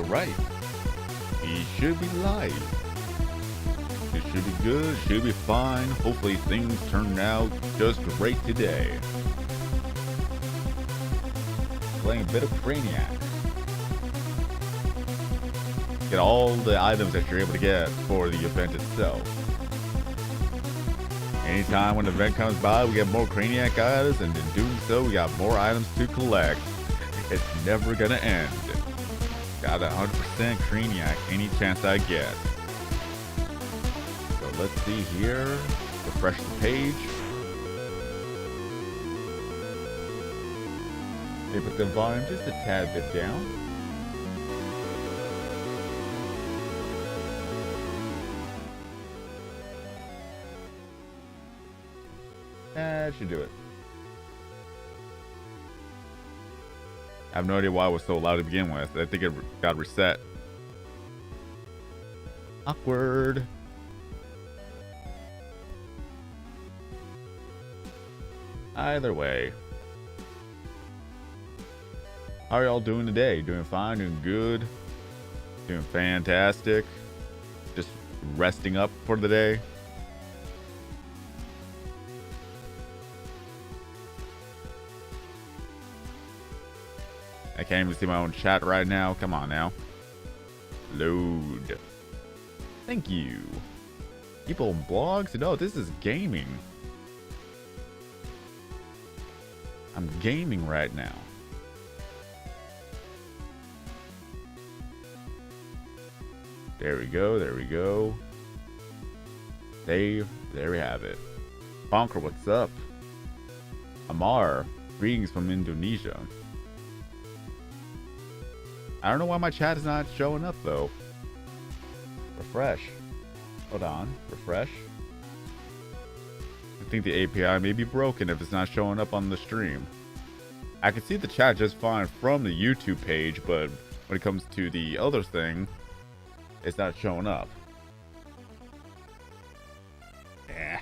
Alright. We should be live. It should be good, should be fine. Hopefully things turn out just great today. Playing a bit of Craniac. Get all the items that you're able to get for the event itself. Anytime when the event comes by, we get more Craniac items, and in doing so, we got more items to collect. It's never gonna end. Got 100% Craniac any chance I get. So let's see here. Refresh the page. They put the volume just a tad bit down. That should do it. I have no idea why it was so loud to begin with. I think it got reset. Awkward. Either way. How are y'all doing today? Doing fine? Doing good? Doing fantastic? Just resting up for the day? I can't even see my own chat right now. Come on now. Load. Thank you. People on blogs? No, this is gaming. I'm gaming right now. There we go. There we go. Save. There we have it. Bonker, what's up? Amar, greetings from Indonesia. I don't know why my chat is not showing up though. Refresh. Hold on. Refresh. I think the API may be broken if it's not showing up on the stream. I can see the chat just fine from the YouTube page, but when it comes to the other thing, it's not showing up. Yeah.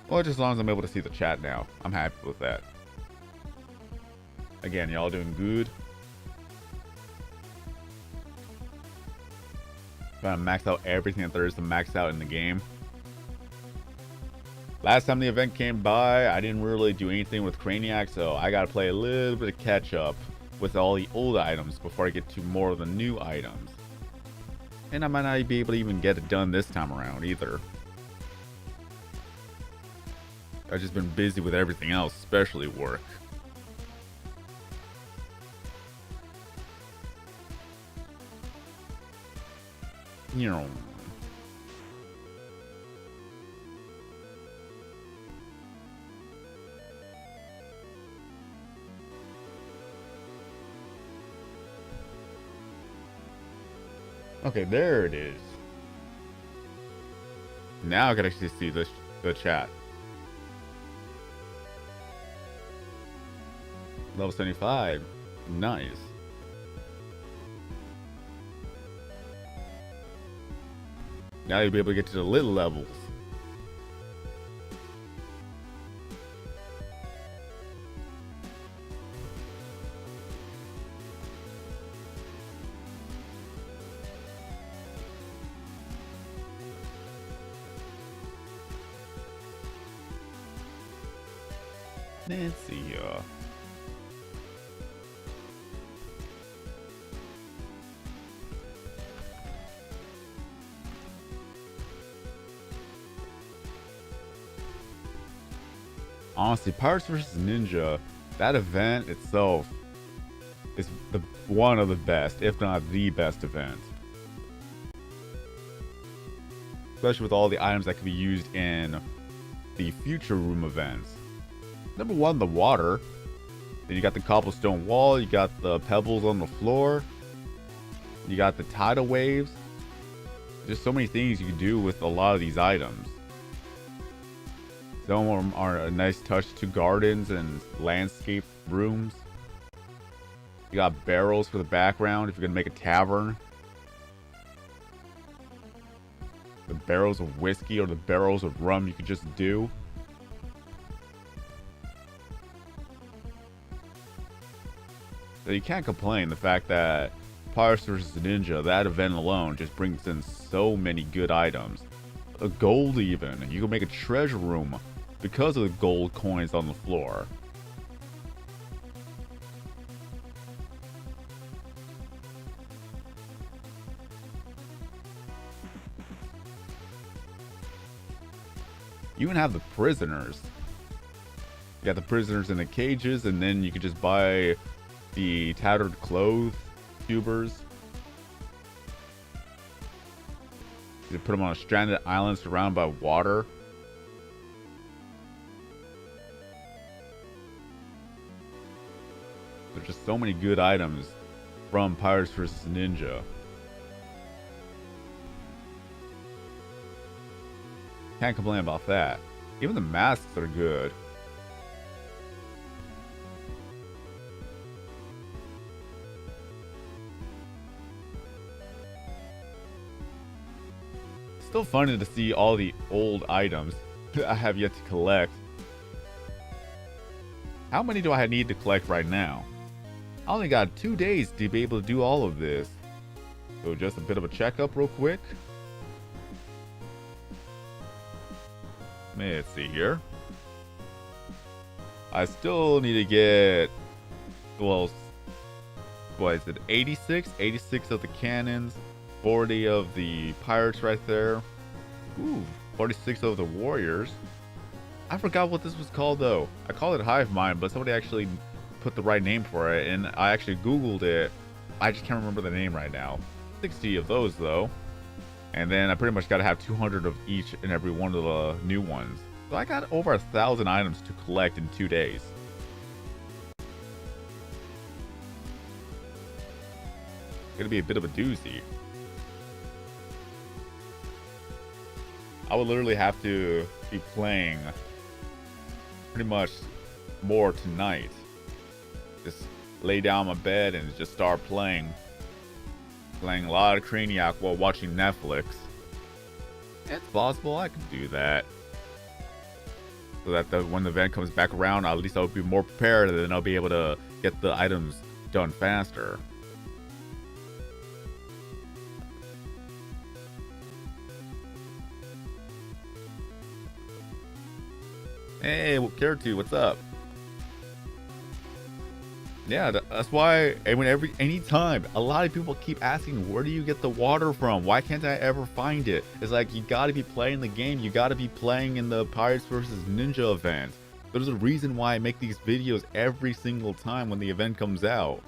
Well, just as long as I'm able to see the chat now, I'm happy with that. Again, y'all doing good? Trying to max out everything that there is to max out in the game. Last time the event came by, I didn't really do anything with Craniac, so I gotta play a little bit of catch up with all the old items before I get to more of the new items. And I might not be able to even get it done this time around either. I've just been busy with everything else, especially work. You know. Okay, there it is. Now I can actually see the chat. Level 75. Nice. Now you'll be able to get to the little levels. Let's see here. Honestly, Pirates vs. Ninja, that event itself is one of the best, if not the best event. Especially with all the items that can be used in the future room events. Number one, the water. Then you got the cobblestone wall, you got the pebbles on the floor, you got the tidal waves. There's so many things you can do with a lot of these items. Some of them are a nice touch to gardens and landscape rooms. You got barrels for the background if you're gonna make a tavern. The barrels of whiskey or the barrels of rum you could just do. So you can't complain the fact that Pirates vs. Ninja, that event alone, just brings in so many good items. A gold even. You can make a treasure room because of the gold coins on the floor. You even have the prisoners. You got the prisoners in the cages, and then you can just buy the tattered clothes tubers. You put them on a stranded island surrounded by water. There's just so many good items from Pirates vs. Ninja. Can't complain about that. Even the masks are good. Still funny to see all the old items that I have yet to collect. How many do I need to collect right now? I only got 2 days to be able to do all of this. So just a bit of a checkup real quick. Let's see here. I still need to get, well, what is it, 86? 86 of the cannons, 40 of the pirates right there. Ooh, 46 of the warriors. I forgot what this was called though. I called it Hive Mind, but somebody actually put the right name for it, and I actually Googled it. I just can't remember the name right now. 60 of those though. And then I pretty much got to have 200 of each and every one of the new ones. So I got over 1,000 items to collect in 2 days. Gonna be a bit of a doozy. I would literally have to be playing pretty much more tonight. Just lay down my bed and just start playing. Playing a lot of Craniac while watching Netflix. It's possible I can do that. So that when the event comes back around, at least I'll be more prepared, and then I'll be able to get the items done faster. Hey, Care2, what's up? Yeah, that's why anytime a lot of people keep asking, where do you get the water from? Why can't I ever find it? It's like, you gotta be playing the game. You gotta be playing in the Pirates vs. Ninja event. There's a reason why I make these videos every single time when the event comes out.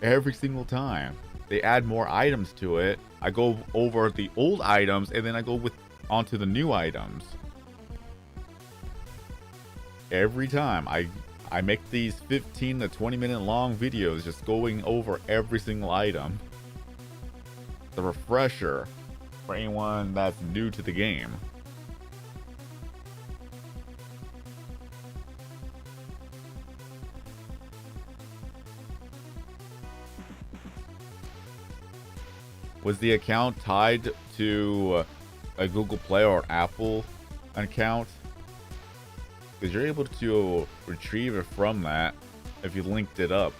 Every single time. They add more items to it. I go over the old items, and then I go onto the new items. Every time I make these 15 to 20 minute long videos just going over every single item. The refresher for anyone that's new to the game. Was the account tied to a Google Play or Apple account? Because you're able to retrieve it from that if you linked it up.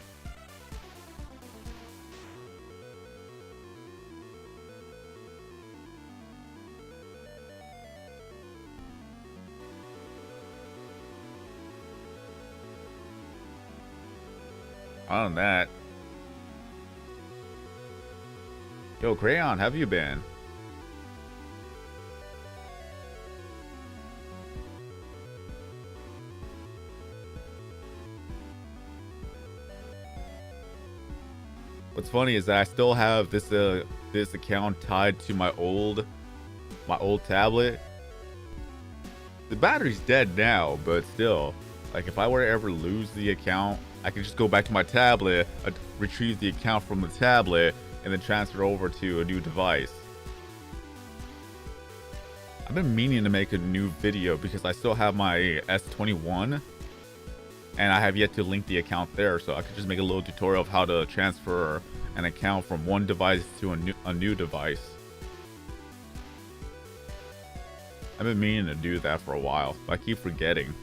On that. Yo, Crayon, how have you been? What's funny is that I still have this account tied to my old tablet. The battery's dead now, but still, like, if I were to ever lose the account, I can just go back to my tablet, retrieve the account from the tablet, and then transfer over to a new device. I've been meaning to make a new video because I still have my S21, and I have yet to link the account there, so I could just make a little tutorial of how to transfer an account from one device to a new device. I've been meaning to do that for a while, but I keep forgetting.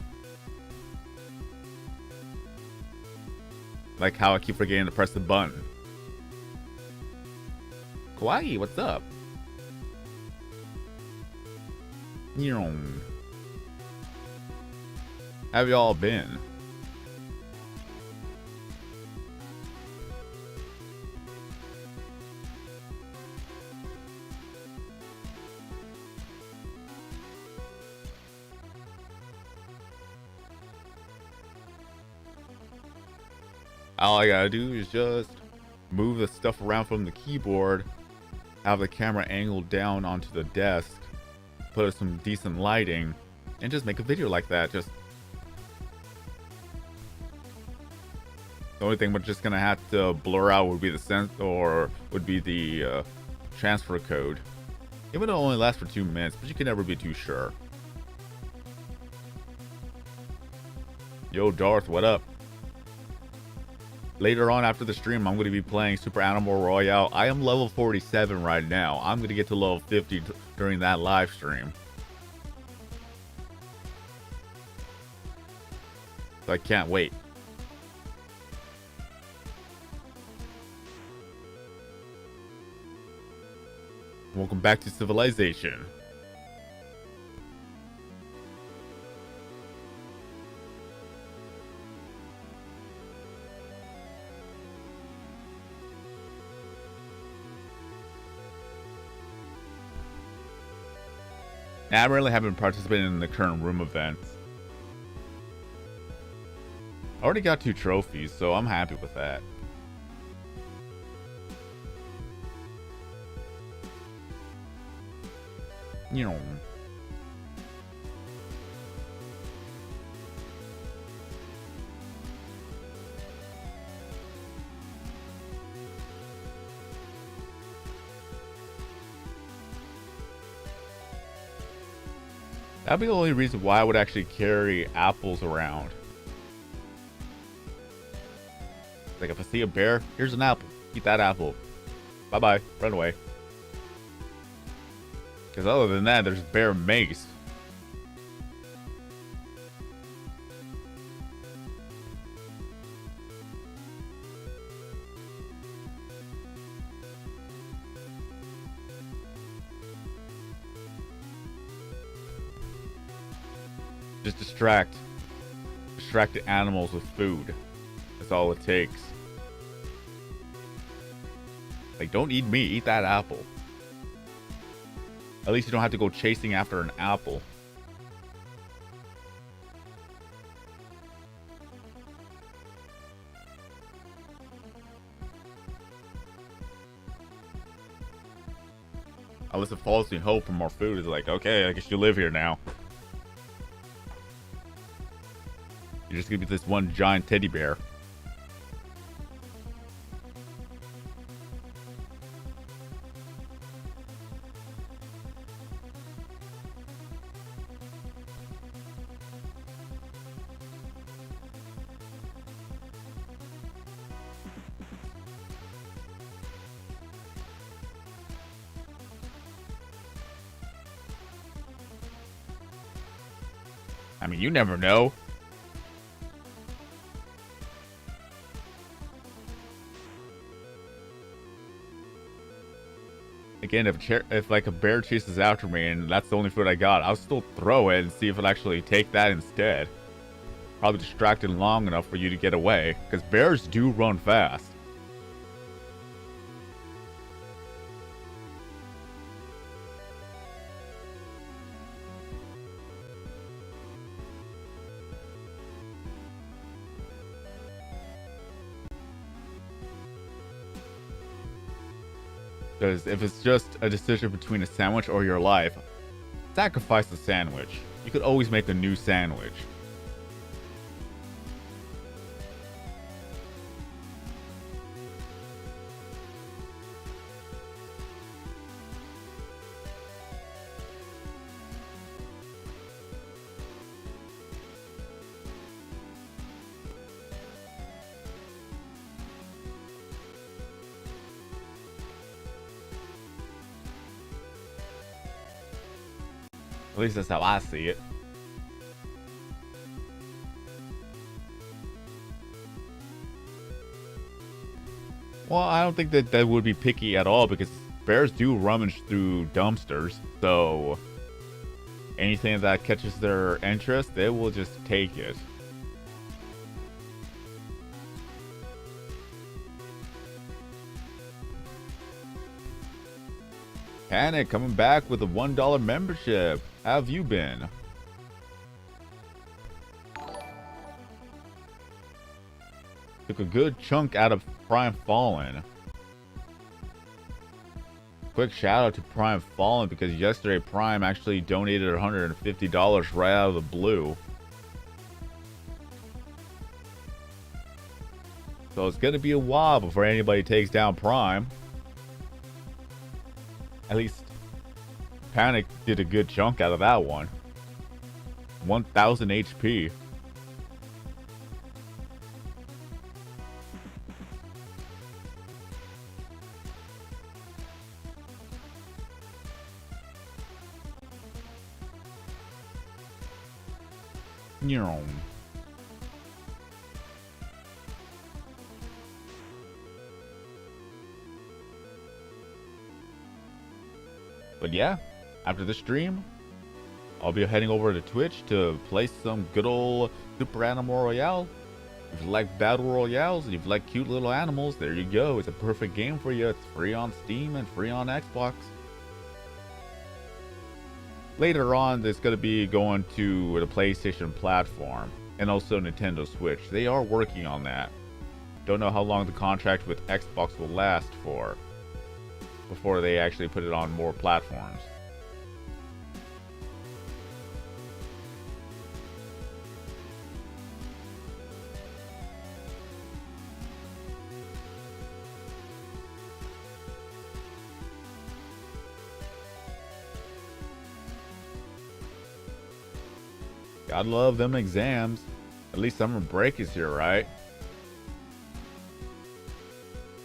Like how I keep forgetting to press the button. Kawaii, what's up? How have y'all been? All I gotta do is just move the stuff around from the keyboard, have the camera angled down onto the desk, put some decent lighting, and just make a video like that. Just the only thing we're just gonna have to blur out would be the transfer code. Even though it only lasts for 2 minutes, but you can never be too sure. Yo, Darth, what up? Later on after the stream, I'm going to be playing Super Animal Royale. I am level 47 right now. I'm going to get to level 50 during that live stream. So I can't wait. Welcome back to Civilization. I really haven't participated in the current room events. I already got 2 trophies, so I'm happy with that. You know. That'd be the only reason why I would actually carry apples around. Like if I see a bear, here's an apple. Eat that apple. Bye-bye. Run away. Because other than that, there's bear mace. Just distract the animals with food. That's all it takes. Like, don't eat me, eat that apple. At least you don't have to go chasing after an apple. Unless it falls me hope for more food, it's like, okay, I guess you live here now. You're just gonna be this one giant teddy bear. I mean, you never know. Again, if like a bear chases after me and that's the only food I got, I'll still throw it and see if it'll actually take that instead. Probably distracted long enough for you to get away, because bears do run fast. Because if it's just a decision between a sandwich or your life, sacrifice the sandwich. You could always make a new sandwich. At least that's how I see it. Well, I don't think that would be picky at all because bears do rummage through dumpsters. So anything that catches their interest, they will just take it. Craniac coming back with a $1 membership. How have you been? Took a good chunk out of Prime Fallen. Quick shout out to Prime Fallen because yesterday Prime actually donated $150 right out of the blue. So it's gonna be a while before anybody takes down Prime. At least Panic did a good chunk out of that one. 1000 HP. But yeah, after the stream, I'll be heading over to Twitch to play some good old Super Animal Royale. If you like battle royales and if you like cute little animals, there you go. It's a perfect game for you. It's free on Steam and free on Xbox. Later on, it's going to be going to the PlayStation platform and also Nintendo Switch. They are working on that. Don't know how long the contract with Xbox will last for before they actually put it on more platforms. Gotta love them exams. At least summer break is here, right?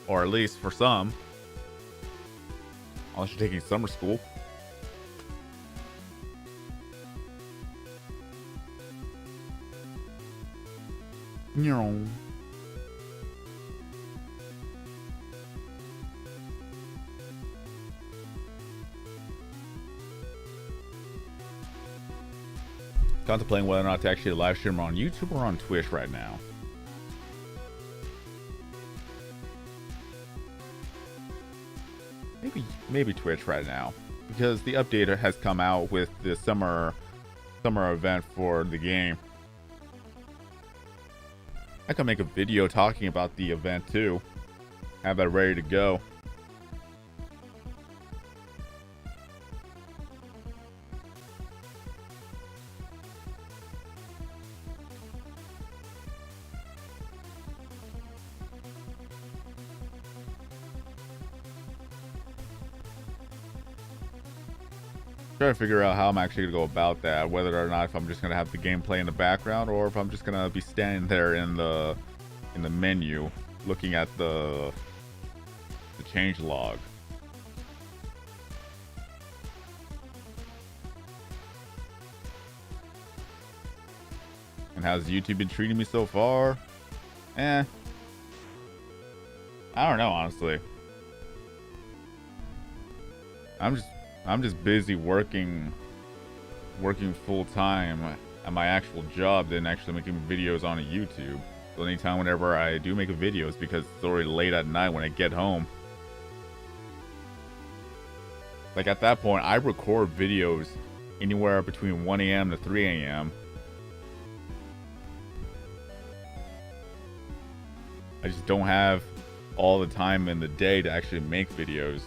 Or at least for some. Unless you're taking summer school. Contemplating whether or not to actually live stream on YouTube or on Twitch right now. Maybe Twitch right now, because the update has come out with the summer event for the game. I can make a video talking about the event too. Have that ready to go. Trying to figure out how I'm actually gonna go about that, whether or not if I'm just gonna have the gameplay in the background or if I'm just gonna be standing there in the menu looking at the change log. And how's YouTube been treating me so far? I don't know, honestly. I'm just busy working full time at my actual job than actually making videos on YouTube. So anytime whenever I do make a video, it's because it's already late at night when I get home. Like at that point, I record videos anywhere between 1 a.m. to 3 a.m. I just don't have all the time in the day to actually make videos.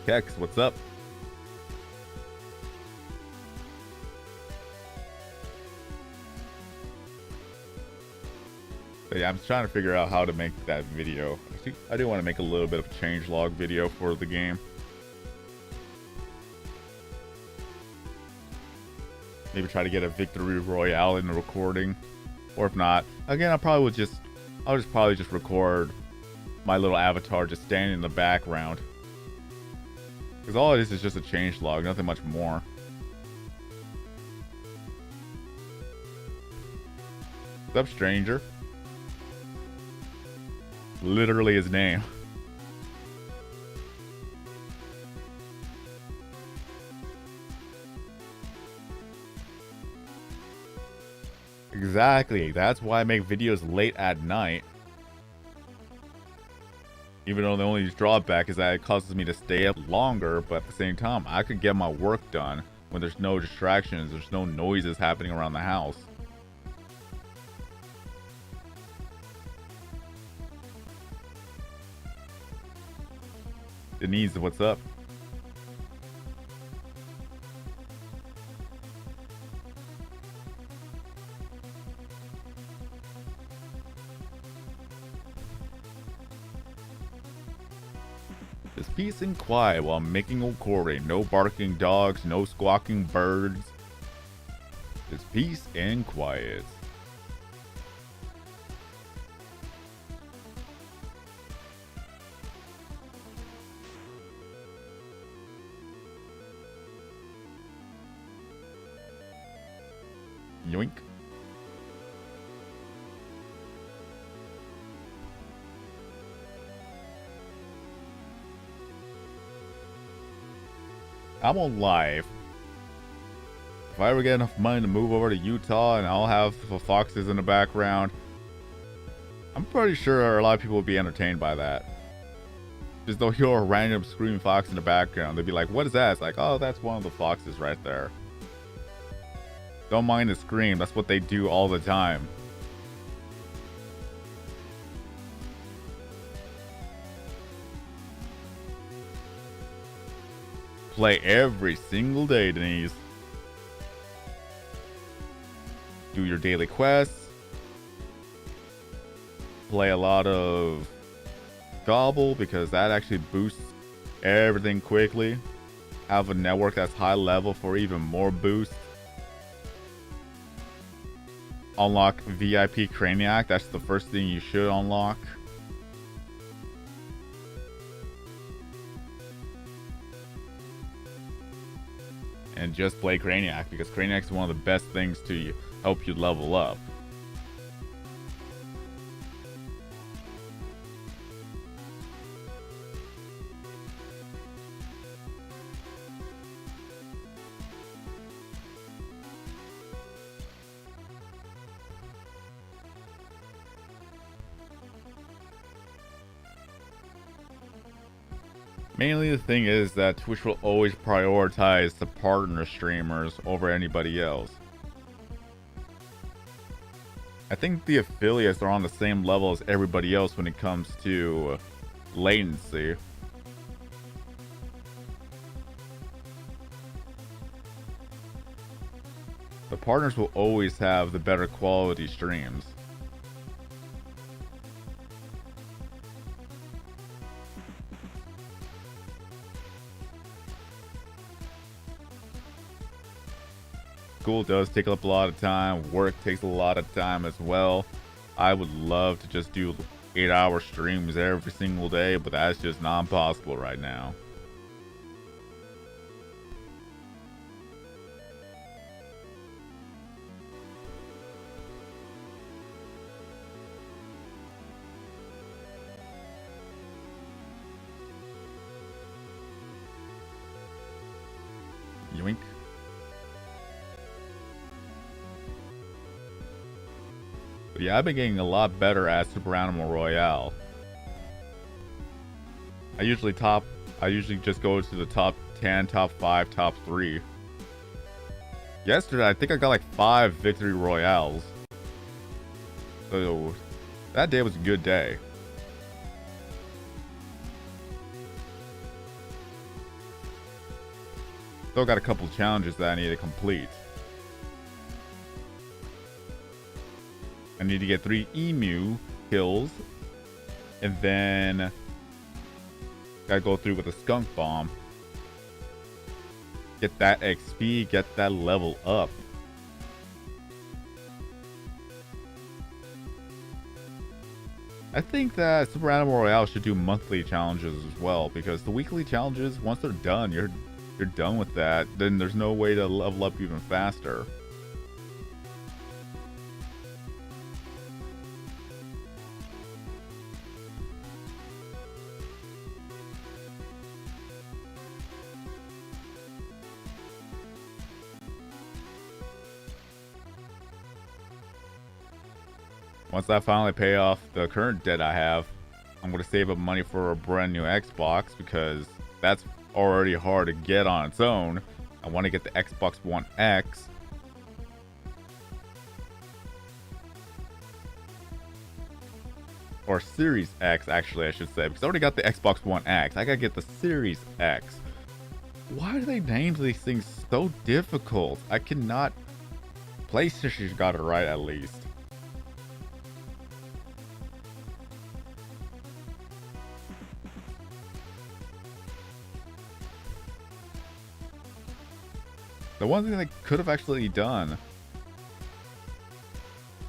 Kex, what's up? But yeah, I'm just trying to figure out how to make that video. I do want to make a little bit of a changelog video for the game. Maybe try to get a victory royale in the recording, or if not, again, I'll probably just record my little avatar just standing in the background. Because all it is just a change log, nothing much more. What's up, stranger? Literally his name. Exactly. That's why I make videos late at night. Even though the only drawback is that it causes me to stay up longer, but at the same time, I could get my work done when there's no distractions, there's no noises happening around the house. Denise, what's up? Just peace and quiet while making a recording. No barking dogs, no squawking birds. Just peace and quiet. Yoink. I'm on live. If I ever get enough money to move over to Utah and I'll have the foxes in the background, I'm pretty sure a lot of people will be entertained by that. Just though you're a random screaming fox in the background, they'd be like, what is that? It's like, oh, that's one of the foxes right there. Don't mind the scream, that's what they do all the time. Play every single day, Denise. Do your daily quests. Play a lot of Gobble because that actually boosts everything quickly. Have a network that's high level for even more boost. Unlock VIP Craniac. That's the first thing you should unlock. And just play Craniac because Craniac is one of the best things to help you level up. Mainly the thing is that Twitch will always prioritize the partner streamers over anybody else. I think the affiliates are on the same level as everybody else when it comes to latency. The partners will always have the better quality streams. School does take up a lot of time. Work takes a lot of time as well. I would love to just do 8-hour streams every single day, but that's just not possible right now. Yoink. But yeah, I've been getting a lot better at Super Animal Royale. I usually just go to the top 10, top 5, top 3. Yesterday, I think I got like 5 victory royales. So that day was a good day. Still got a couple challenges that I need to complete. I need to get 3 emu kills. And then gotta go through with a skunk bomb. Get that XP, get that level up. I think that Super Animal Royale should do monthly challenges as well, because the weekly challenges, once they're done, you're done with that. Then there's no way to level up even faster. Once I finally pay off the current debt I have, I'm going to save up money for a brand new Xbox, because that's already hard to get on its own. I want to get the Xbox One X. Or Series X, actually, I should say, because I already got the Xbox One X. I gotta get the Series X. Why do they name these things so difficult? I cannot... PlayStation got it right, at least. The one thing they could have actually done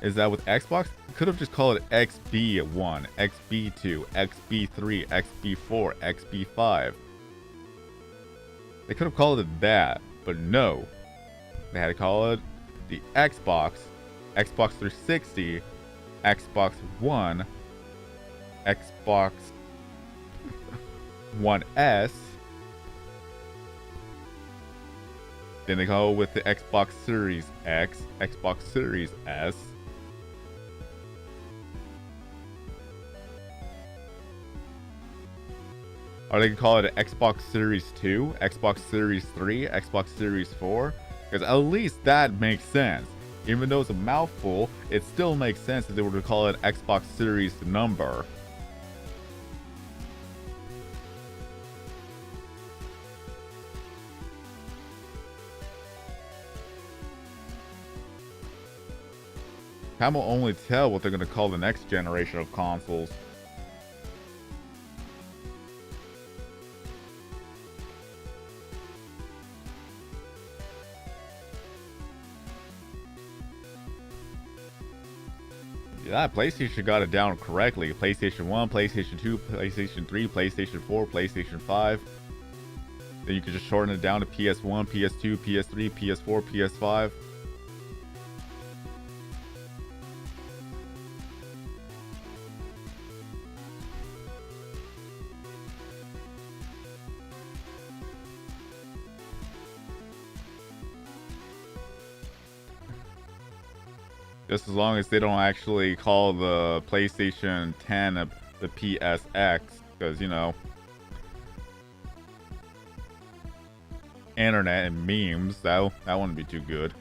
is that with Xbox, could have just called it XB1, XB2, XB3, XB4, XB5. They could have called it that, but no. They had to call it the Xbox, Xbox 360, Xbox One, Xbox One S. Then they go with the Xbox Series X, Xbox Series S. Or they can call it an Xbox Series 2, Xbox Series 3, Xbox Series 4. Because at least that makes sense. Even though it's a mouthful, it still makes sense if they were to call it Xbox Series number. Time will only tell what they're going to call the next generation of consoles. Yeah, PlayStation got it down correctly. PlayStation 1, PlayStation 2, PlayStation 3, PlayStation 4, PlayStation 5. Then you could just shorten it down to PS1, PS2, PS3, PS4, PS5. Just as long as they don't actually call the PlayStation 10 the PSX, because, you know, internet and memes, that wouldn't be too good.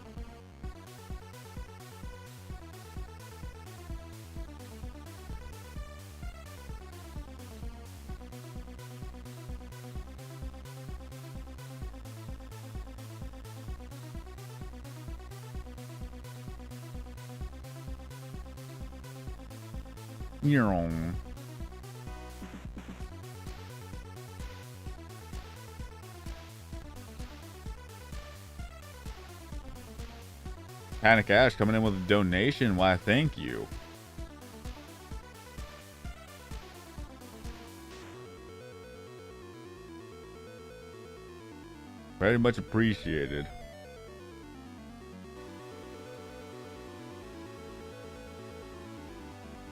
Panic Ash coming in with a donation. Why, thank you. Very much appreciated.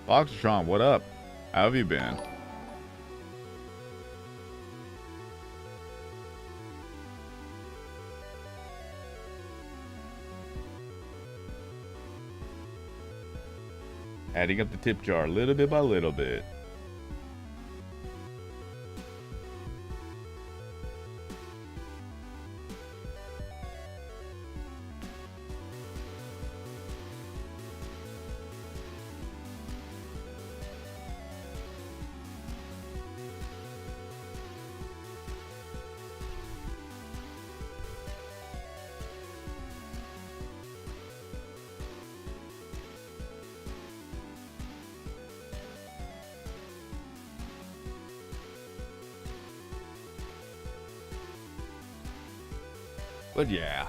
Foxtron, what up? How have you been? Adding up the tip jar little bit by little bit. But yeah.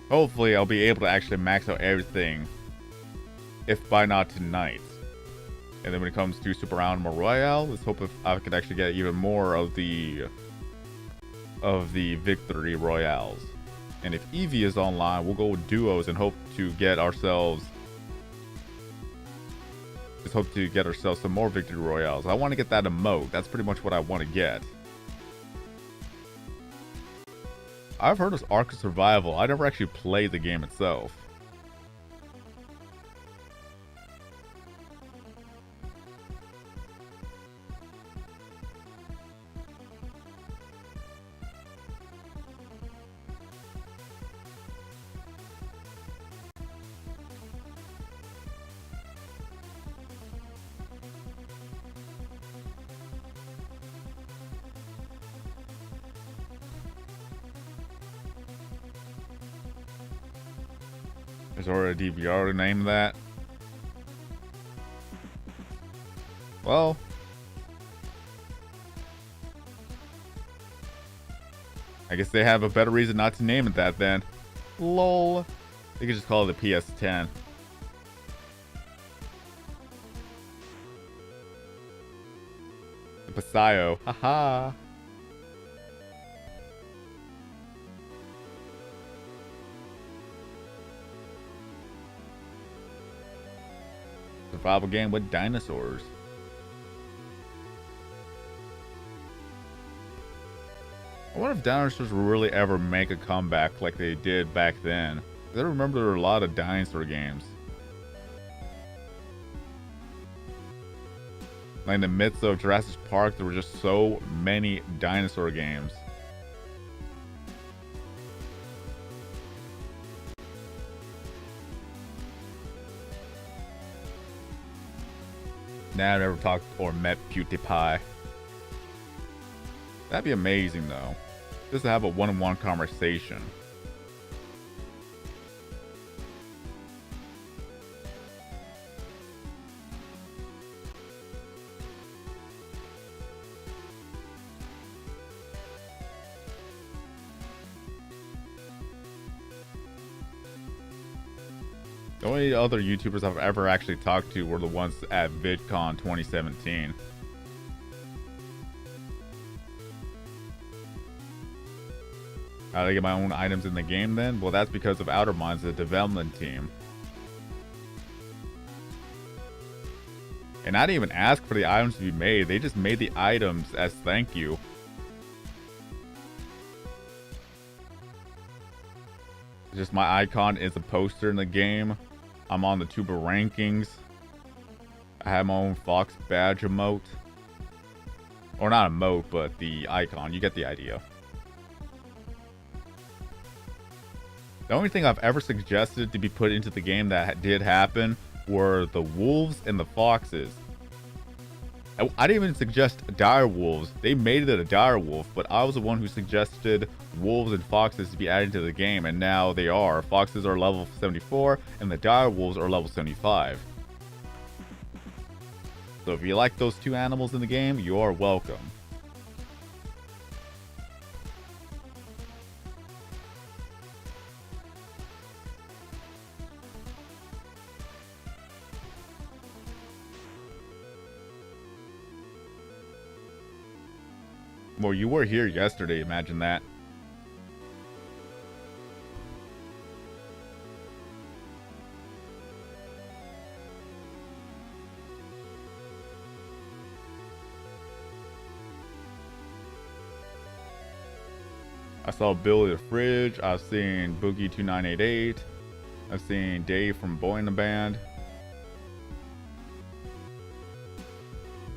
Hopefully I'll be able to actually max out everything if by not tonight. And then when it comes to Super Animal Royale, let's hope if I could actually get even more of the victory royales. And if Eevee is online, we'll go with duos and hope to get ourselves some more victory royales. I want to get that emote. That's pretty much what I want to get. I've heard of Ark of Survival. I never actually played the game itself. There's already a DVR to name that. Well, I guess they have a better reason not to name it that then. Lol. They could just call it the PS10. The Pasayo. Haha. Survival game with dinosaurs. I wonder if dinosaurs will really ever make a comeback like they did back then. I remember there were a lot of dinosaur games. Like in the midst of Jurassic Park, there were just so many dinosaur games. Nah, I've never talked or met Pewdiepie. That'd be amazing though. Just to have a one-on-one conversation. The only other YouTubers I've ever actually talked to were the ones at VidCon 2017. How do I get my own items in the game then? Well, that's because of Outer Minds, the development team. And I didn't even ask for the items to be made. They just made the items as thank you. Just my icon is a poster in the game. I'm on the tuber rankings. I have my own Fox badge emote. Or not emote, but the icon. You get the idea. The only thing I've ever suggested to be put into the game that did happen were the wolves and the foxes. I didn't even suggest dire wolves. They made it a dire wolf, but I was the one who suggested wolves and foxes to be added to the game, and now they are. Foxes are level 74, and the dire wolves are level 75. So if you like those two animals in the game, you are welcome. Well, you were here yesterday, imagine that. I saw Billy the Fridge, I've seen Boogie2988, I've seen Dave from Boy in the Band.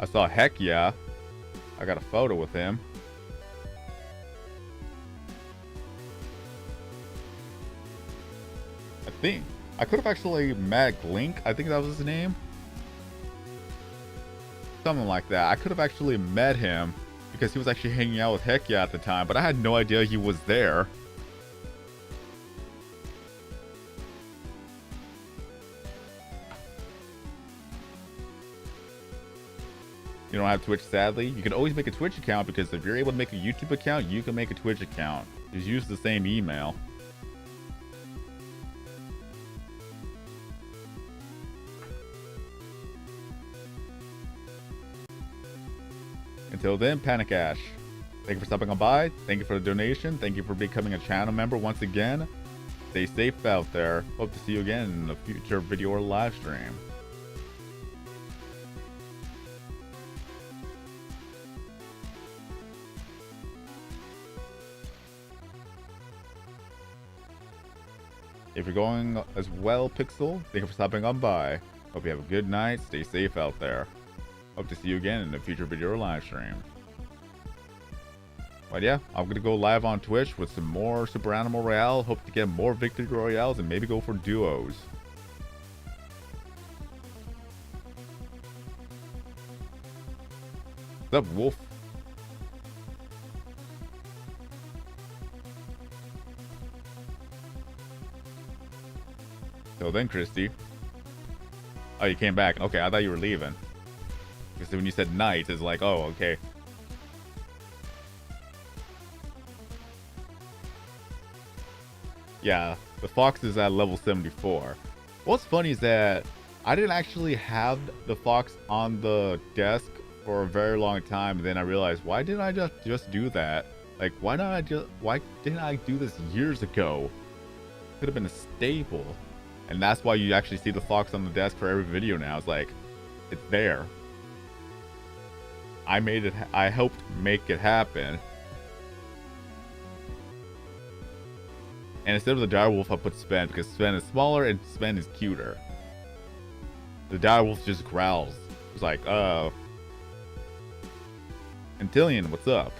I saw Heck Yeah. I got a photo with him. I think I could have actually met Link. I think that was his name. Something like that. I could have actually met him because he was actually hanging out with Heck Yeah at the time, but I had no idea he was there. You don't have Twitch, sadly. You can always make a Twitch account, because if you're able to make a YouTube account, you can make a Twitch account. Just use the same email. Until then, Panic Ash. Thank you for stopping on by. Thank you for the donation. Thank you for becoming a channel member once again. Stay safe out there. Hope to see you again in a future video or live stream. If you're going as well, Pixel, thank you for stopping on by. Hope you have a good night. Stay safe out there. Hope to see you again in a future video or live stream. But yeah, I'm going to go live on Twitch with some more Super Animal Royale. Hope to get more Victory Royales and maybe go for duos. What's up, Wolf? Till then, Christy. Oh, you came back. Okay, I thought you were leaving. Because when you said night, it's like, oh, okay. Yeah, the fox is at level 74. What's funny is that I didn't actually have the fox on the desk for a very long time. And then I realized, why didn't I just do that? Like, why didn't I do this years ago? Could have been a staple. And that's why you actually see the fox on the desk for every video now. It's like, it's there. I helped make it happen. And instead of the direwolf, I put Sven because Sven is smaller and Sven is cuter. The direwolf just growls. It's like, Antillion, what's up?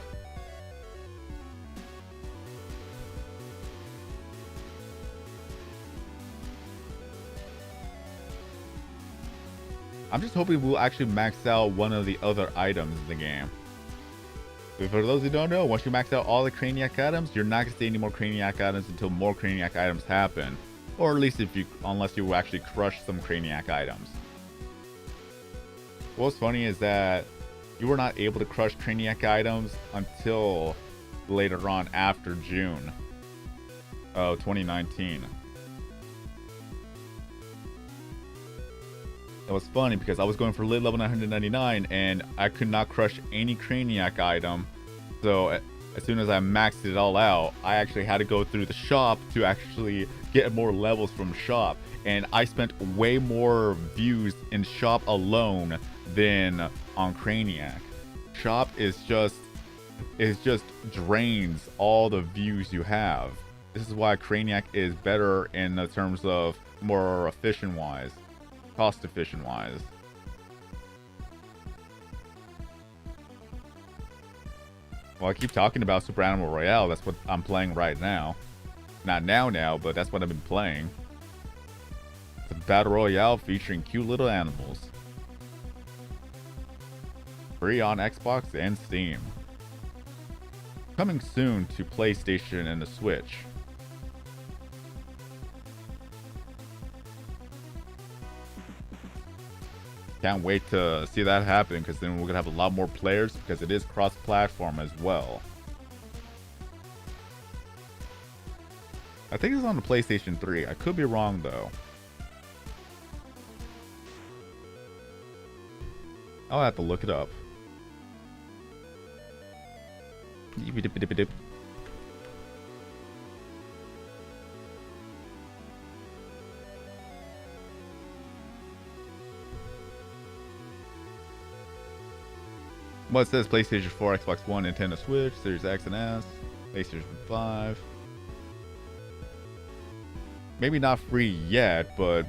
I'm just hoping we'll actually max out one of the other items in the game. But for those who don't know, once you max out all the Craniac items, you're not going to see any more Craniac items until more Craniac items happen. Or at least unless you actually crush some Craniac items. What's funny is that you were not able to crush Craniac items until later on after June of 2019. It was funny because I was going for lit level 999 and I could not crush any Craniac item. So as soon as I maxed it all out, I actually had to go through the shop to actually get more levels from shop. And I spent way more views in shop alone than on Craniac. Shop is just drains all the views you have. This is why Craniac is better in the terms of more efficient wise. Cost efficient wise. Well, I keep talking about Super Animal Royale. That's what I'm playing right now. Not now, but that's what I've been playing. It's a battle royale featuring cute little animals. Free on Xbox and Steam. Coming soon to PlayStation and the Switch. Can't wait to see that happen because then we're going to have a lot more players because it is cross-platform as well. I think it's on the PlayStation 3. I could be wrong though. I'll have to look it up. Well, it says PlayStation 4, Xbox One, Nintendo Switch, Series X and S, PlayStation 5. Maybe not free yet, but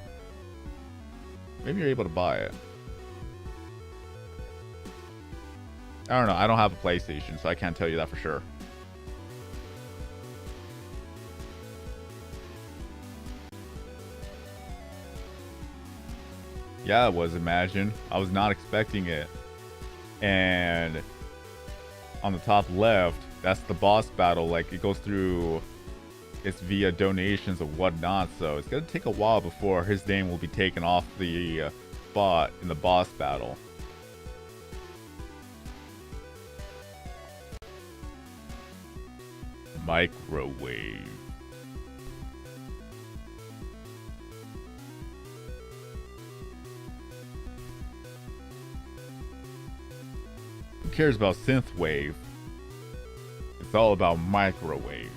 maybe you're able to buy it. I don't know. I don't have a PlayStation, so I can't tell you that for sure. Yeah, it was Imagine. I was not expecting it. And on the top left, that's the boss battle. Like, it goes through, it's via donations and whatnot, so it's gonna take a while before his name will be taken off the spot in the boss battle. Microwave. Who cares about synthwave? It's all about microwave.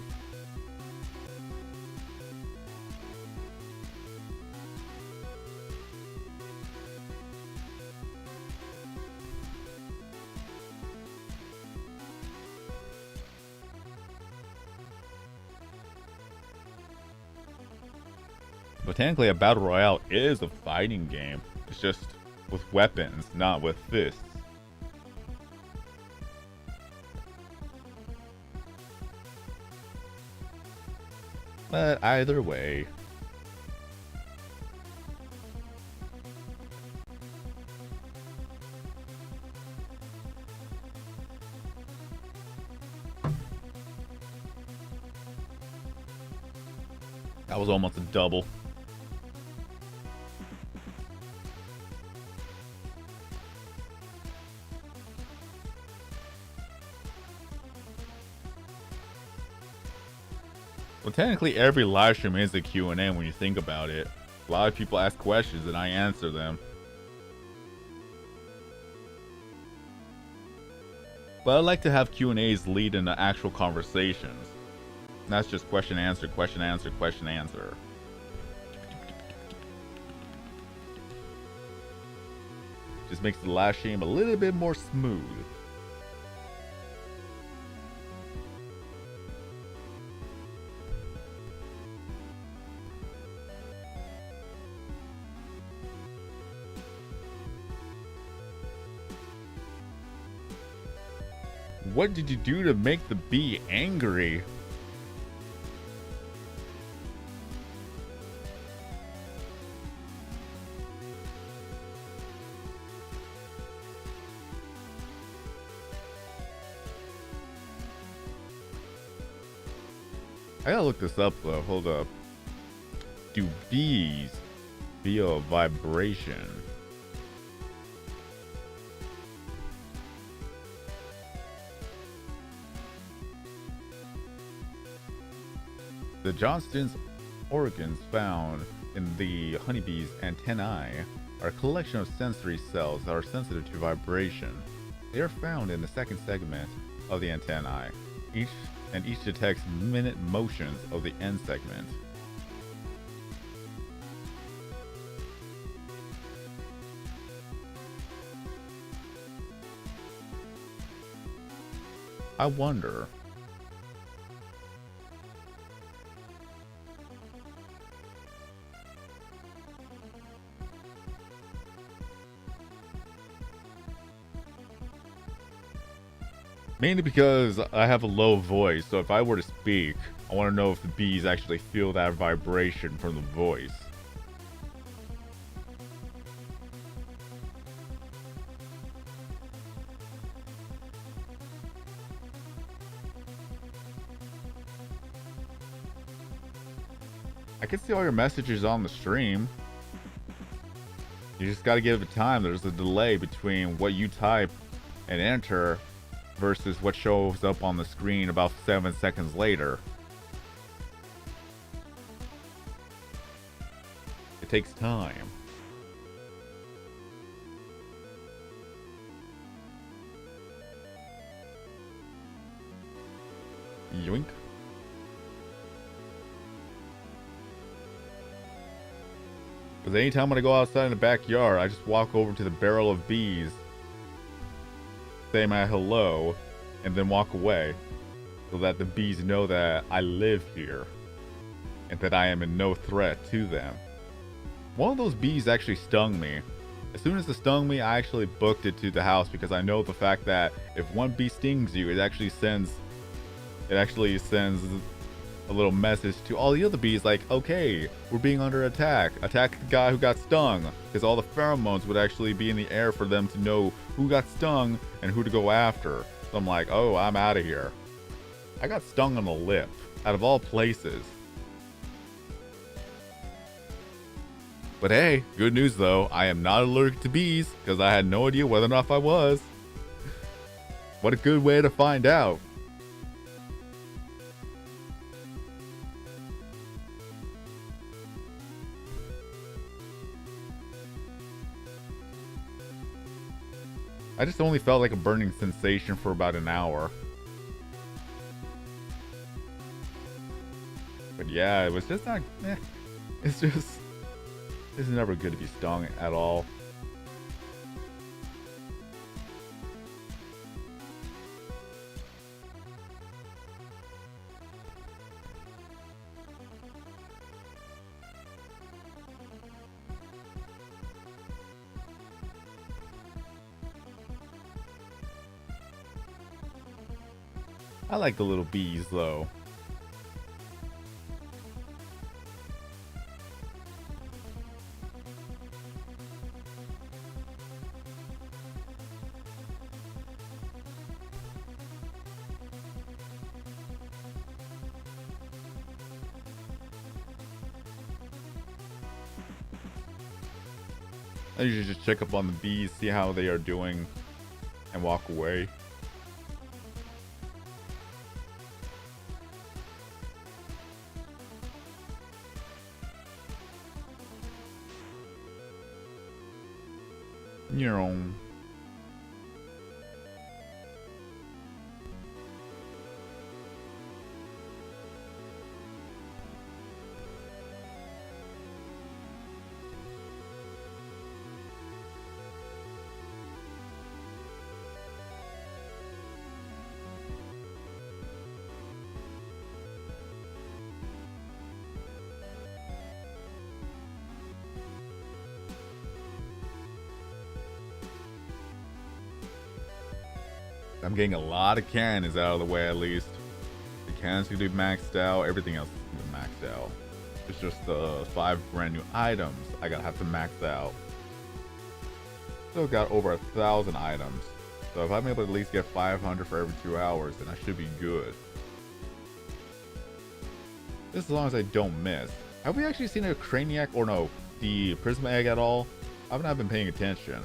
But technically a battle royale is a fighting game. It's just with weapons, not with fists. But either way. That was almost a double. Well, technically every live stream is a Q&A when you think about it. A lot of people ask questions and I answer them. But I like to have Q&As lead into actual conversations. And that's just question answer, question answer, question answer. Just makes the live stream a little bit more smooth. What did you do to make the bee angry? I gotta look this up though, hold up. Do bees feel vibration? The Johnston's organs found in the honeybee's antennae are a collection of sensory cells that are sensitive to vibration. They are found in the second segment of the antennae. Each detects minute motions of the end segment. I wonder. Mainly because I have a low voice, so if I were to speak, I want to know if the bees actually feel that vibration from the voice. I can see all your messages on the stream. You just gotta give it time. There's a delay between what you type and enter versus what shows up on the screen about 7 seconds later. It takes time. Yoink. Because anytime when I go outside in the backyard, I just walk over to the barrel of bees, say my hello, and then walk away, so that the bees know that I live here and that I am in no threat to them. One of those bees actually stung me. As soon as it stung me, I actually booked it to the house because I know the fact that if one bee stings you, it actually sends a little message to all the other bees like, okay, we're being under attack. Attack the guy who got stung, because all the pheromones would actually be in the air for them to know who got stung and who to go after. So I'm like, oh, I'm out of here. I got stung on the lip, out of all places. But hey, good news though, I am not allergic to bees, because I had no idea whether or not I was. What a good way to find out. I just only felt like a burning sensation for about an hour. But yeah, it was just not... It's just... It's never good to be stung at all. I like the little bees, though. I usually just check up on the bees, see how they are doing, and walk away. Neuron. I'm getting a lot of cannons out of the way, at least. The cannons can be maxed out. Everything else is going to be maxed out. It's just the 5 brand new items I gotta have to max out. Still got over 1,000 items. So if I'm able to at least get 500 for every 2 hours, then I should be good. Just as long as I don't miss. Have we actually seen a Craniac, or no, the Prism Egg at all? I've not been paying attention.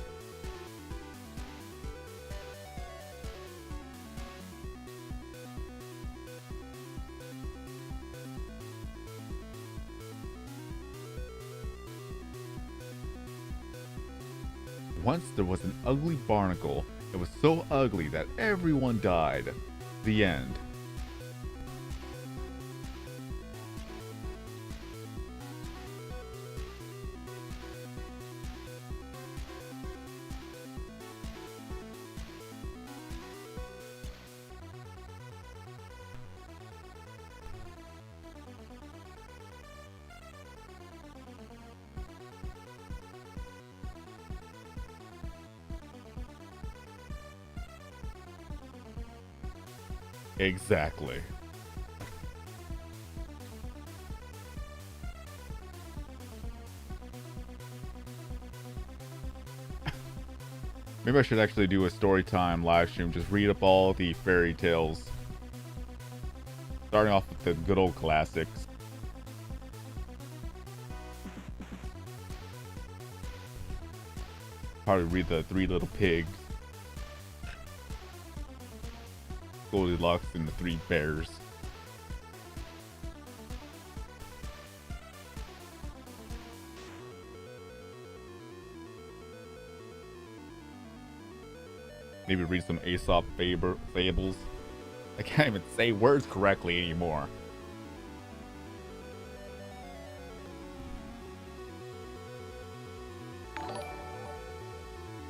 Once there was an ugly barnacle. It was so ugly that everyone died. The end. Exactly. Maybe I should actually do a story time live stream. Just read up all the fairy tales. Starting off with the good old classics. Probably read the 3 Little Pigs. Goldilocks and the 3 Bears. Maybe read some Aesop fables. I can't even say words correctly anymore.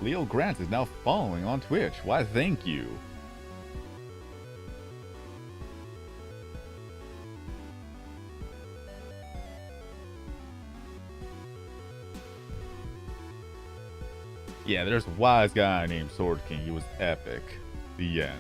Leo Grant is now following on Twitch. Why, thank you. Yeah, there's a wise guy named Sword King. He was epic. The end.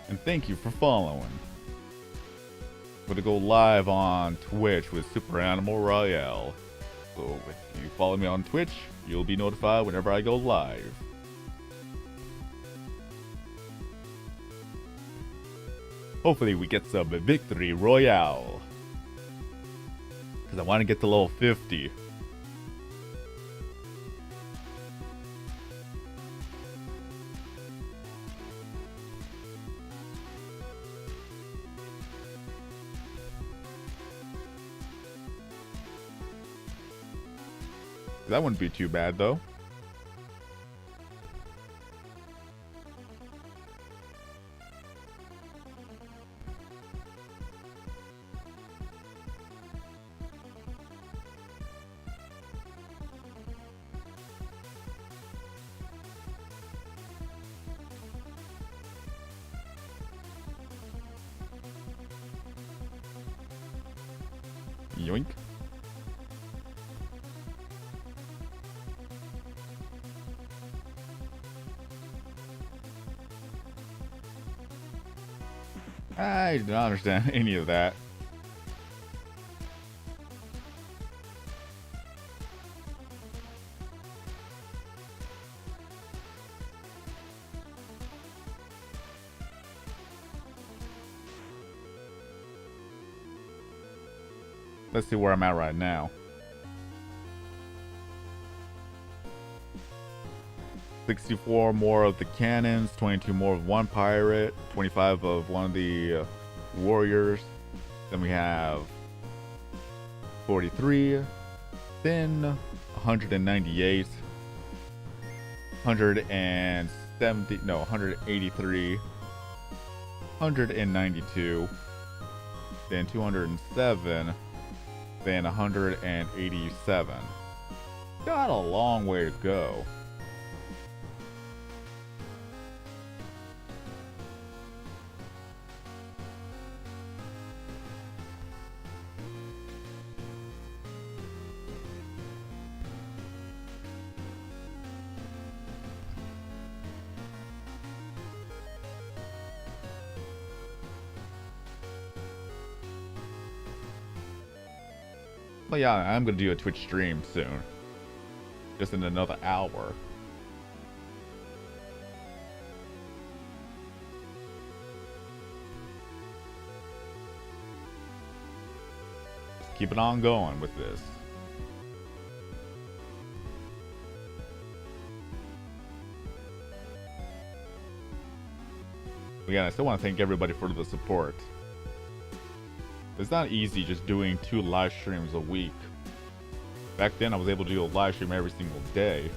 And thank you for following. I'm gonna go live on Twitch with Super Animal Royale. So if you follow me on Twitch, you'll be notified whenever I go live. Hopefully we get some victory royale. Because I want to get to level 50. That wouldn't be too bad, though. Yoink. I do not understand any of that. Let's see where I'm at right now. 64 more of the cannons, 22 more of one pirate, 25 of one of the warriors. Then we have 43, then 198, 170, no, 183, 192, then 207, then 187. Got a long way to go. But yeah, I'm gonna do a Twitch stream soon. Just in another hour. Just keep it on going with this. Again, I still want to thank everybody for the support. It's not easy just doing 2 live streams a week. Back then, I was able to do a live stream every single day.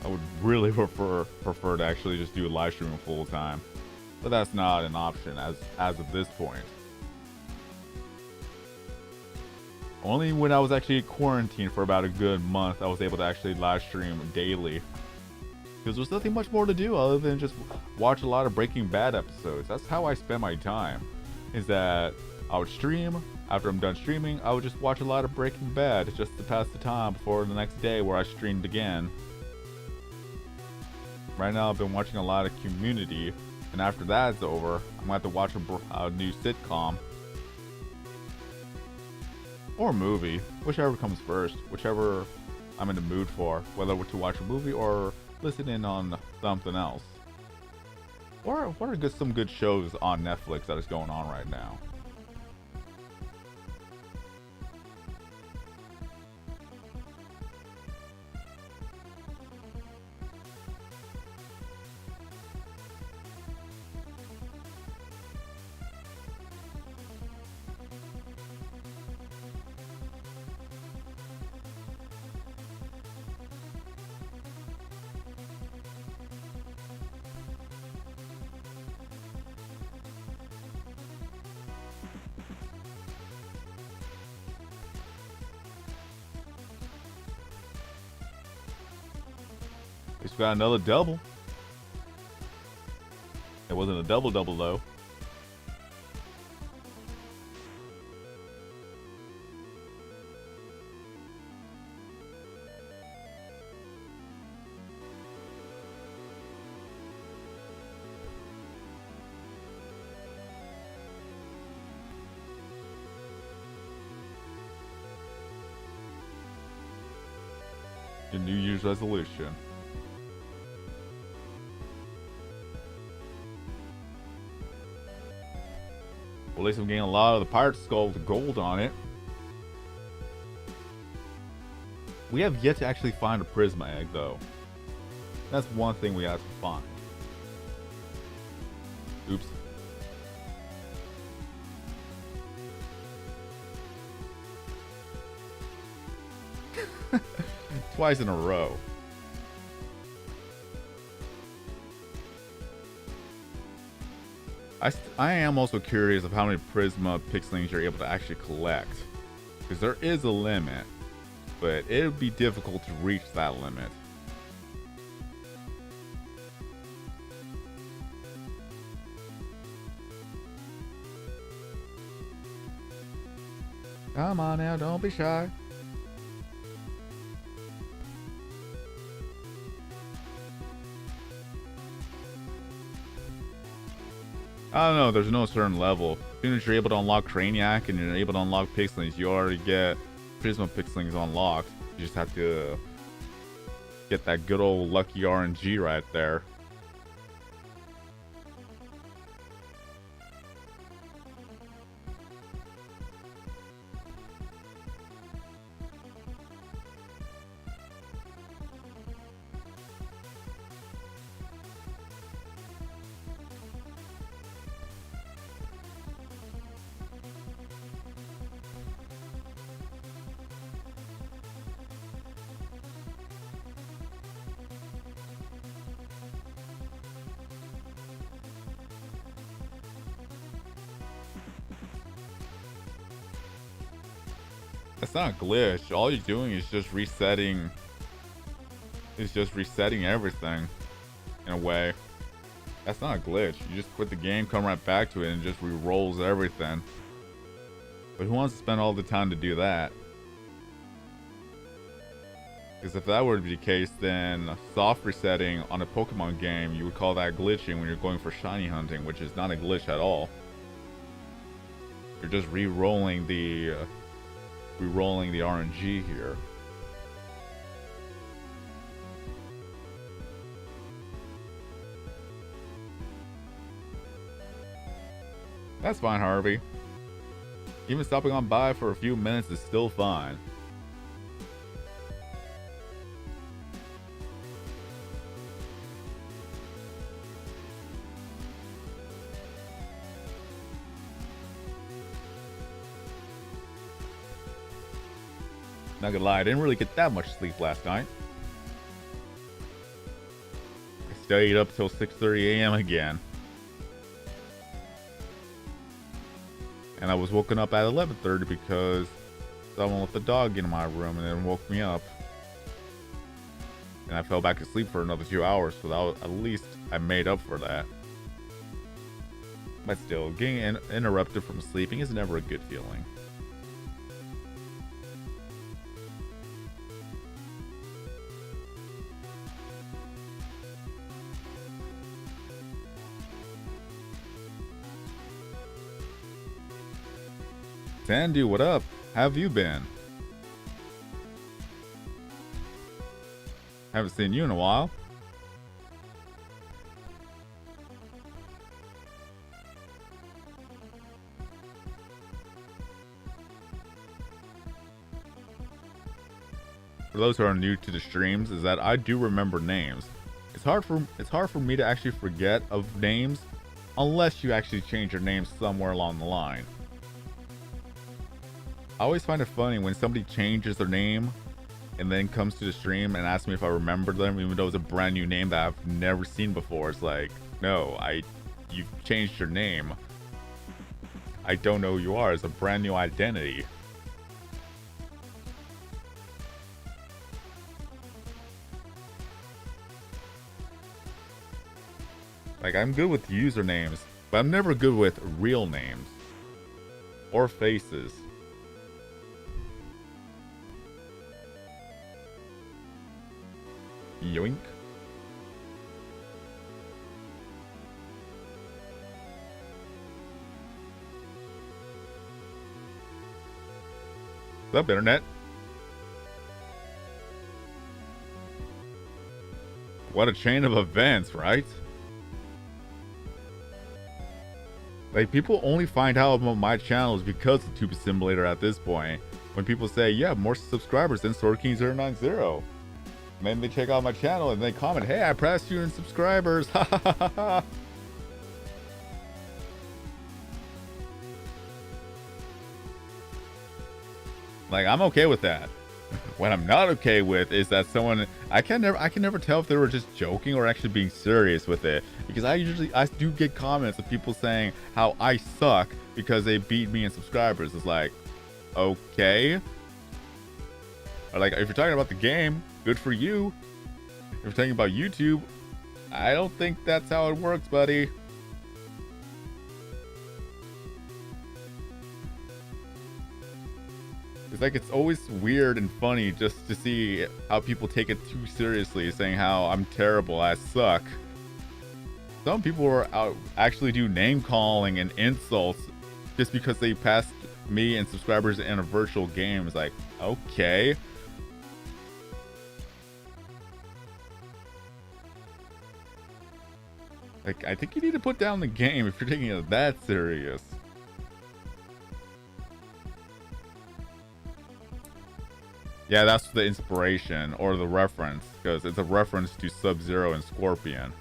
I would really prefer to actually just do a live stream full time, but that's not an option as of this point. Only when I was actually quarantined for about a good month, I was able to actually live stream daily. Because there's nothing much more to do other than just watch a lot of Breaking Bad episodes. That's how I spend my time. Is that I would stream, after I'm done streaming, I would just watch a lot of Breaking Bad just to pass the time before the next day where I streamed again. Right now I've been watching a lot of Community, and after that's over, I'm going to have to watch a new sitcom. Or a movie, whichever comes first, whichever I'm in the mood for, whether to watch a movie or listen in on something else. Or what are some good shows on Netflix that is going on right now? He's got another double. It wasn't a double-double though. The New Year's resolution. Well, at least I'm getting a lot of the pirate skull with gold on it. We have yet to actually find a Prisma egg, though. That's one thing we have to find. Oops. Twice in a row. I am also curious of how many Prisma pixelings you're able to actually collect. Because there is a limit, but it would be difficult to reach that limit. Come on now, don't be shy. I don't know, there's no certain level. As soon as you're able to unlock Craniac and you're able to unlock pixelings, you already get Prisma pixelings unlocked. You just have to get that good old lucky RNG right there. That's not a glitch. All you're doing is just resetting. Everything in a way. That's not a glitch. You just quit the game, come right back to it, and it just re-rolls everything. But who wants to spend all the time to do that? Because if that were to be the case, then soft resetting on a Pokemon game, you would call that glitching when you're going for shiny hunting, which is not a glitch at all. You're just re-rolling the RNG here. That's fine, Harvey. Even stopping on by for a few minutes is still fine. Not gonna lie, I didn't really get that much sleep last night. I stayed up till 6:30 a.m. again. And I was woken up at 11:30 because someone let the dog into my room and then woke me up. And I fell back asleep for another 2 hours, so that was, at least I made up for that. But still, getting interrupted from sleeping is never a good feeling. Sandy, what up? How have you been? Haven't seen you in a while. For those who are new to the streams, is that I do remember names. It's hard for me to actually forget of names unless you actually change your name somewhere along the line. I always find it funny when somebody changes their name and then comes to the stream and asks me if I remember them, even though it's a brand new name that I've never seen before. It's like, no, you've changed your name. I don't know who you are. It's a brand new identity. Like, I'm good with usernames, but I'm never good with real names or faces. Yoink. What's up, internet? What a chain of events, right? Like, people only find out about my channels because of Tube Simulator at this point. When people say, yeah, more subscribers than SwordKing090. And then they check out my channel and they comment, hey, I passed you in subscribers. Ha ha ha ha. Like, I'm okay with that. What I'm not okay with is that someone I can never tell if they were just joking or actually being serious with it, because I do get comments of people saying how I suck because they beat me in subscribers. It's like, okay, or like, if you're talking about the game, good for you. If you're talking about YouTube, I don't think that's how it works, buddy. It's like, it's always weird and funny just to see how people take it too seriously, saying how I'm terrible, I suck. Some people are out actually do name calling and insults just because they passed me and subscribers in a virtual game. It's like, okay. Like, I think you need to put down the game if you're taking it that serious. Yeah, that's the inspiration or the reference, because it's a reference to Sub-Zero and Scorpion.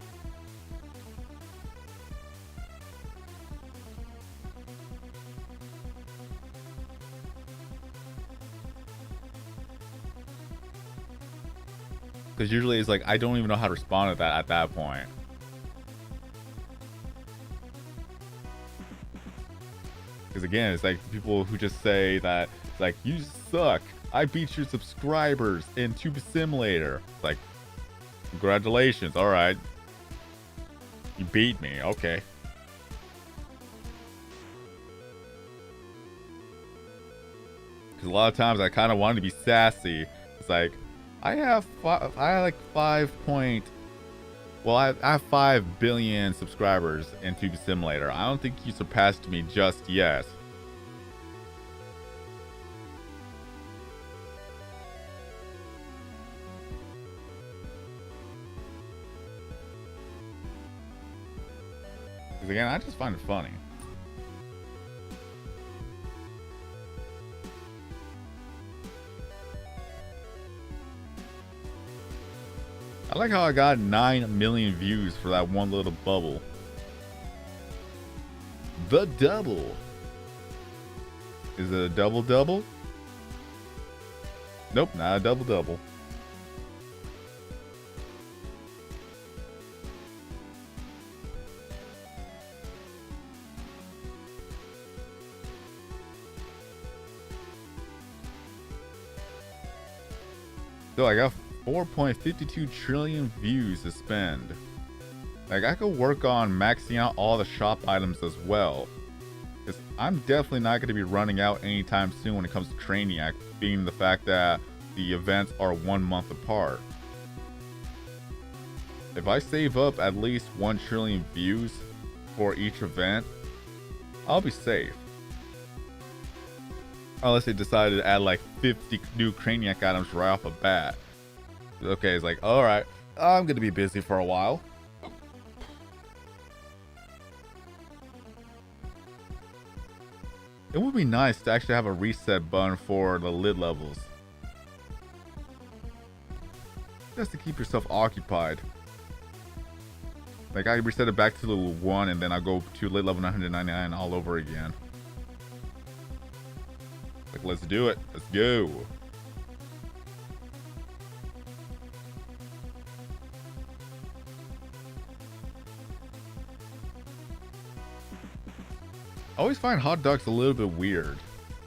Because usually it's like, I don't even know how to respond to that at that point. Because again, it's like people who just say that, like, you suck, I beat your subscribers in Tube Simulator. Like, congratulations, alright. You beat me, okay. Because a lot of times I kind of wanted to be sassy. It's like, I have 5 billion subscribers in Tube Simulator. I don't think you surpassed me just yet. Because again, I just find it funny. I like how I got 9 million views for that one little bubble. The double. Is it a double-double? Nope, not a double-double. So I got 4.52 trillion views to spend. Like, I could work on maxing out all the shop items as well, because I'm definitely not going to be running out anytime soon when it comes to Craniac, being the fact that the events are 1 month apart. If I save up at least 1 trillion views for each event, I'll be safe. Unless they decided to add like 50 new Craniac items right off the bat. Okay, it's like, alright, I'm gonna be busy for a while. It would be nice to actually have a reset button for the lid levels. Just to keep yourself occupied. Like, I reset it back to level 1 and then I'll go to lid level 999 all over again. Like, let's do it. Let's go. I always find hot dogs a little bit weird,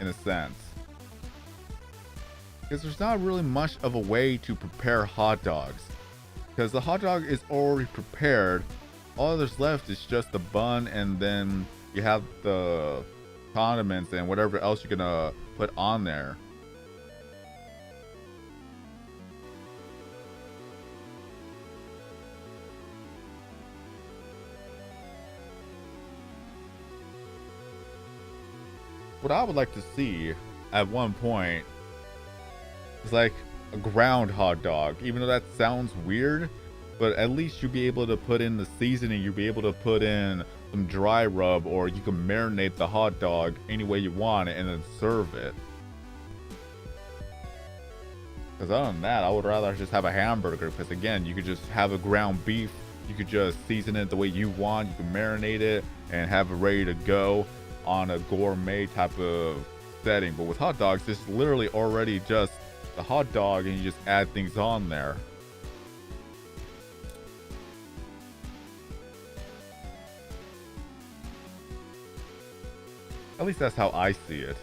in a sense. Because there's not really much of a way to prepare hot dogs. Because the hot dog is already prepared. All there's left is just the bun, and then you have the condiments and whatever else you're gonna put on there. What I would like to see at one point is like a ground hot dog, even though that sounds weird, but at least you'll be able to put in the seasoning, you'll be able to put in some dry rub, or you can marinate the hot dog any way you want it and then serve it. Because other than that, I would rather just have a hamburger, because again, you could just have a ground beef, you could just season it the way you want, you can marinate it and have it ready to go on a gourmet type of setting. But with hot dogs, it's literally already just the hot dog, and you just add things on there. At least that's how I see it.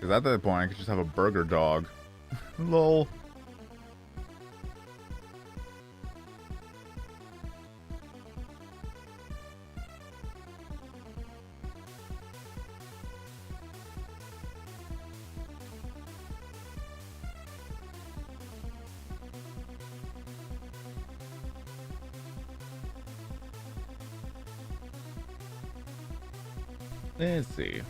Because at that point, I could just have a burger dog. Lol. Let's see.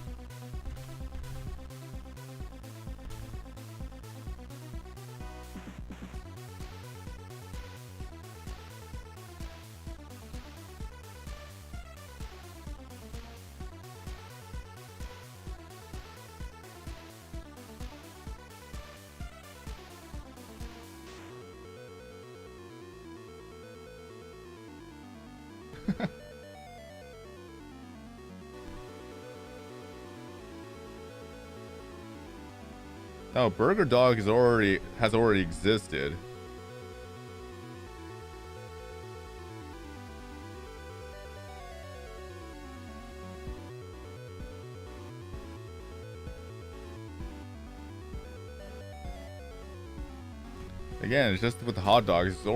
Oh, burger dog has already existed. Again, it's just with the hot dogs, it's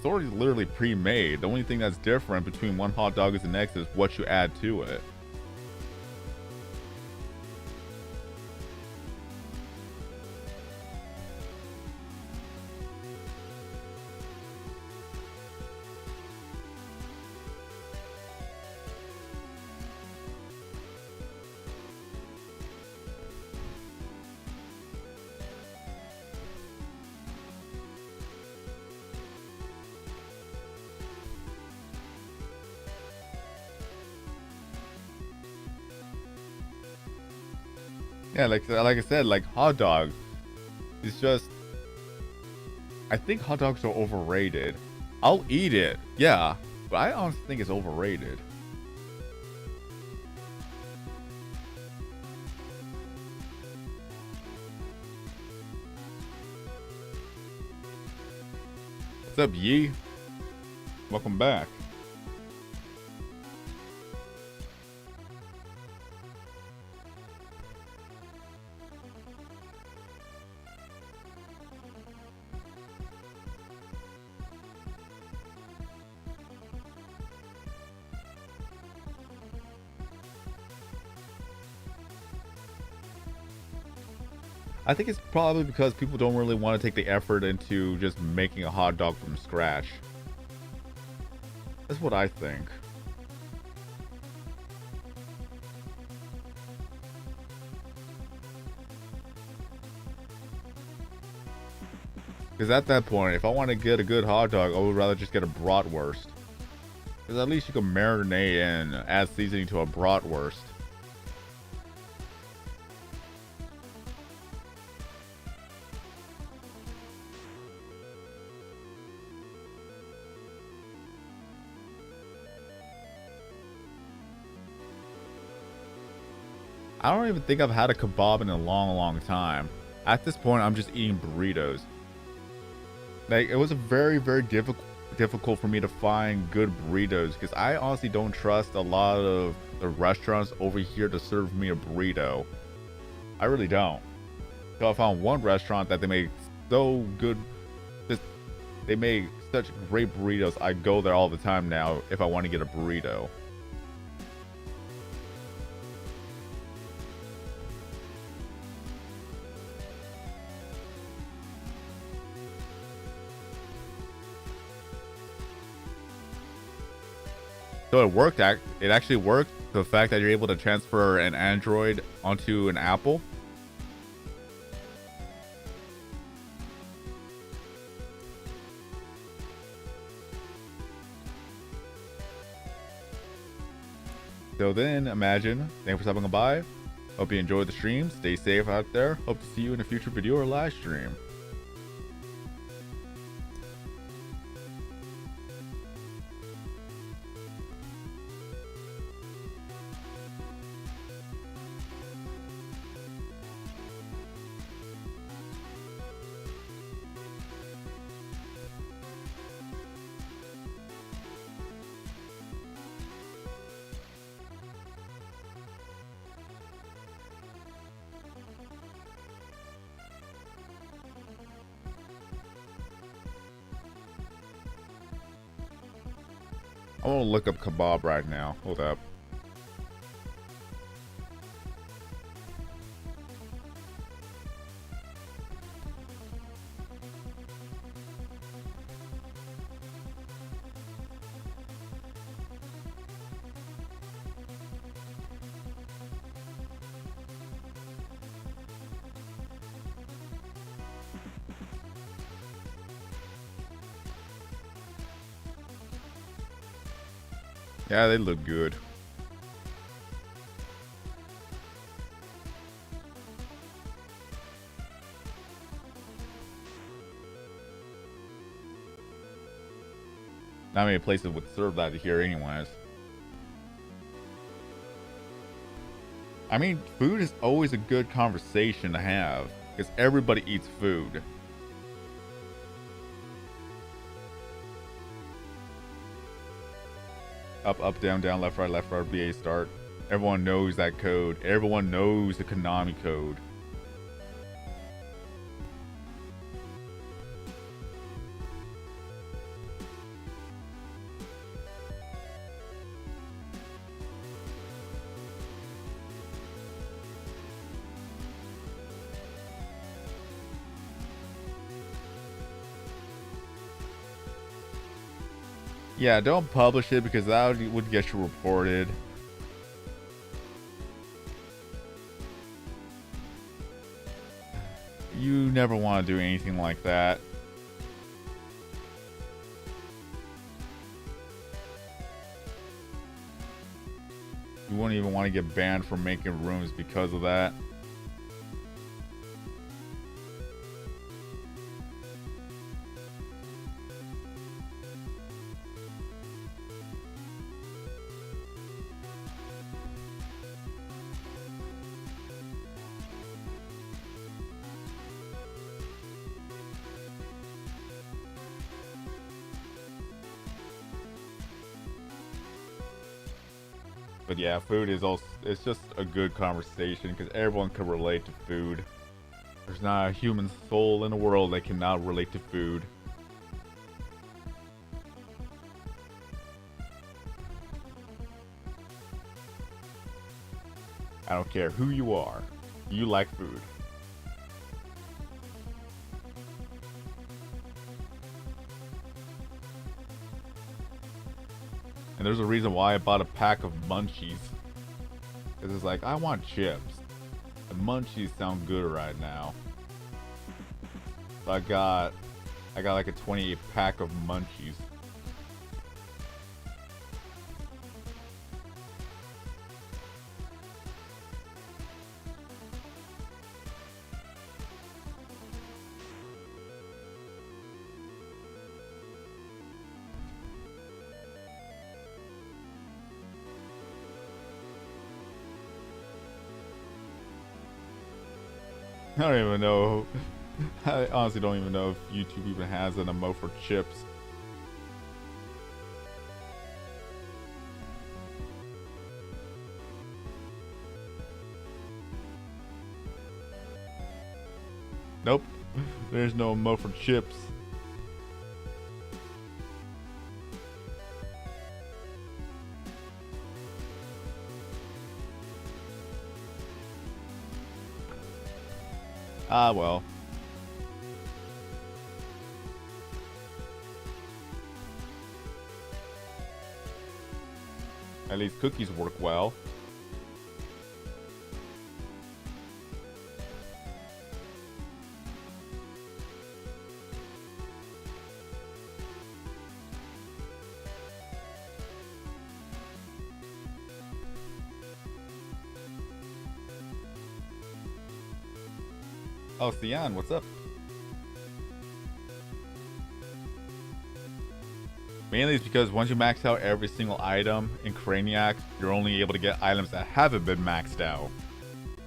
already literally pre-made. The only thing that's different between one hot dog and the next is what you add to it. Yeah, like I said, like hot dog is just. I think hot dogs are overrated. I'll eat it, yeah, but I honestly think it's overrated. What's up, Yee? Welcome back. I think it's probably because people don't really want to take the effort into just making a hot dog from scratch. That's what I think. Because at that point, if I want to get a good hot dog, I would rather just get a bratwurst. Because at least you can marinate and add seasoning to a bratwurst. I don't even think I've had a kebab in a long time. At this point, I'm just eating burritos. Like, it was a very difficult for me to find good burritos because I honestly don't trust a lot of the restaurants over here to serve me a burrito. I really don't. So I found one restaurant that they make so good, they make such great burritos. I go there all the time now if I want to get a burrito. So it worked. It actually worked. The fact that you're able to transfer an Android onto an Apple. So then, imagine. Thanks for stopping by. Hope you enjoyed the stream. Stay safe out there. Hope to see you in a future video or live stream. I want to look up kebab right now. Hold up. Yeah, they look good. Not many places would serve that here anyways. I mean, food is always a good conversation to have, because everybody eats food. Up, up, down, down, left, right, BA, start. Everyone knows that code. Everyone knows the Konami code. Yeah, don't publish it because that would get you reported. You never want to do anything like that. You wouldn't even want to get banned from making rooms because of that. But yeah, food is also, it's just a good conversation because everyone can relate to food. There's not a human soul in the world that cannot relate to food. I don't care who you are, you like food. And there's a reason why I bought a pack of munchies. Because it's like, I want chips. The munchies sound good right now. So I got like a 28 pack of munchies. I don't even know. I honestly don't even know if YouTube even has an emote for chips. Nope. There's no emote for chips. Ah, well. At least cookies work well. Oh, Sian, what's up? Mainly it's because once you max out every single item in Craniac, you're only able to get items that haven't been maxed out,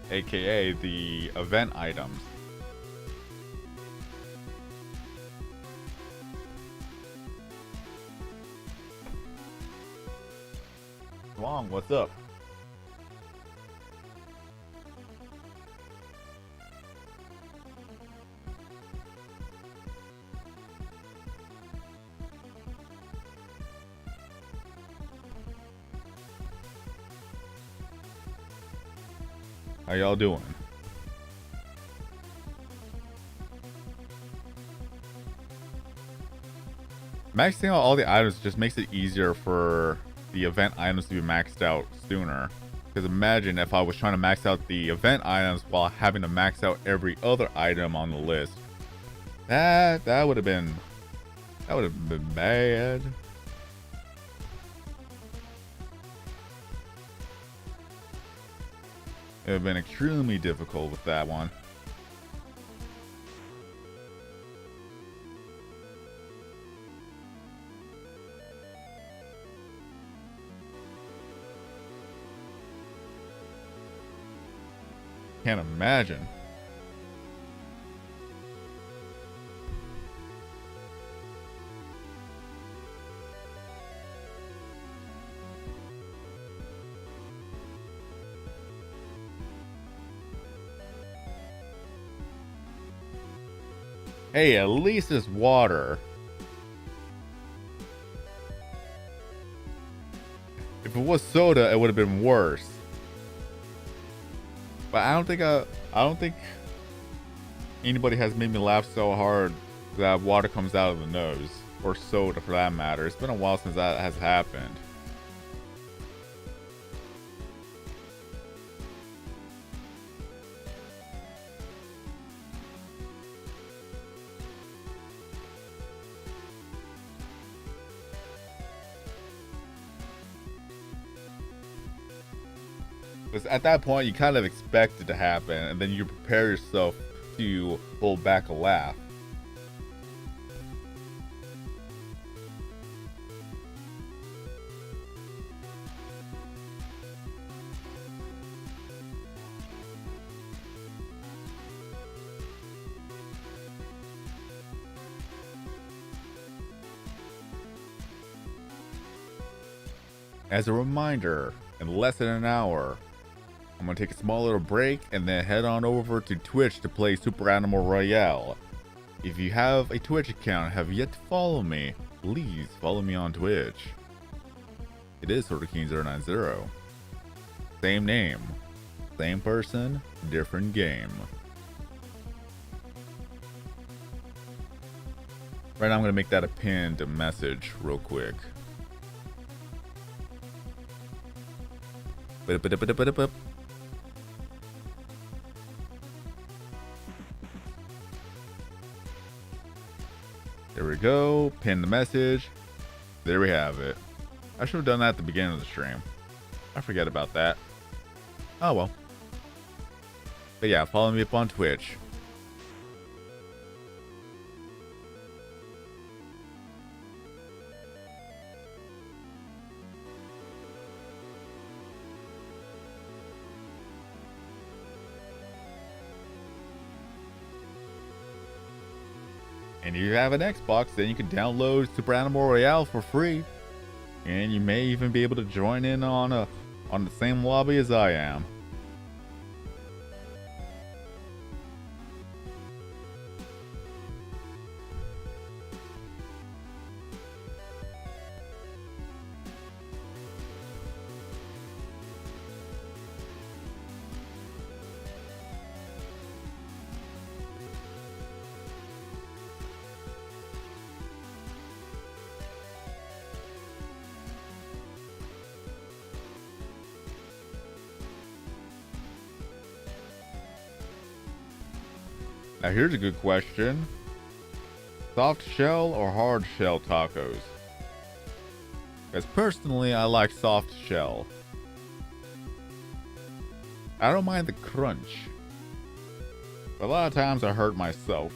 aka the event items. Long, what's up? How y'all doing? Maxing out all the items just makes it easier for the event items to be maxed out sooner. Because imagine if I was trying to max out the event items while having to max out every other item on the list. That would have been bad. It would have been extremely difficult with that one. Can't imagine. Hey, at least it's water. If it was soda, it would have been worse. But I don't think anybody has made me laugh so hard that water comes out of the nose, or soda for that matter. It's been a while since that has happened. Because at that point, you kind of expect it to happen, and then you prepare yourself to hold back a laugh. As a reminder, in less than an hour, I'm going to take a small little break and then head on over to Twitch to play Super Animal Royale. If you have a Twitch account and have yet to follow me, please follow me on Twitch. It is SorterKing090. Same name, same person, different game. Right now I'm going to make that a pinned message real quick. There we go. Pin the message. There we have it. I should have done that at the beginning of the stream. I forget about that. Oh well. But yeah, follow me up on Twitch. And if you have an Xbox, then you can download Super Animal Royale for free. And you may even be able to join in on the same lobby as I am. Now here's a good question. Soft shell or hard shell tacos? Because personally, I like soft shell. I don't mind the crunch. But a lot of times I hurt myself.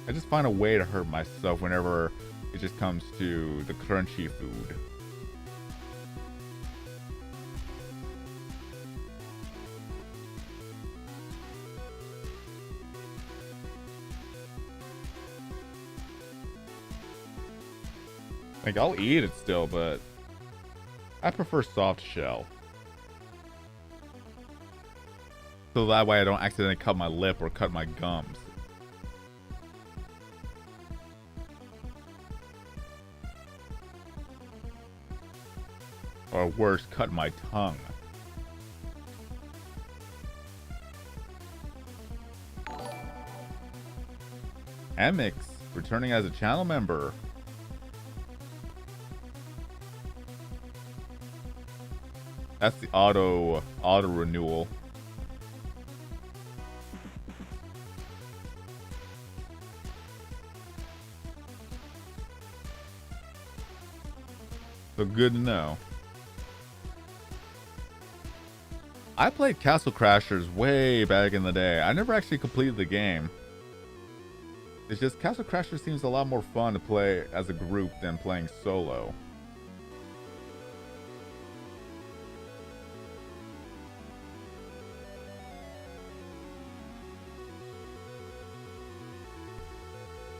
I just find a way to hurt myself whenever it just comes to the crunchy food. Like, I'll eat it still, but I prefer soft shell. So that way I don't accidentally cut my lip or cut my gums. Or worse, cut my tongue. Amix, returning as a channel member. That's the auto renewal. So good to know. I played Castle Crashers way back in the day. I never actually completed the game. It's just Castle Crashers seems a lot more fun to play as a group than playing solo.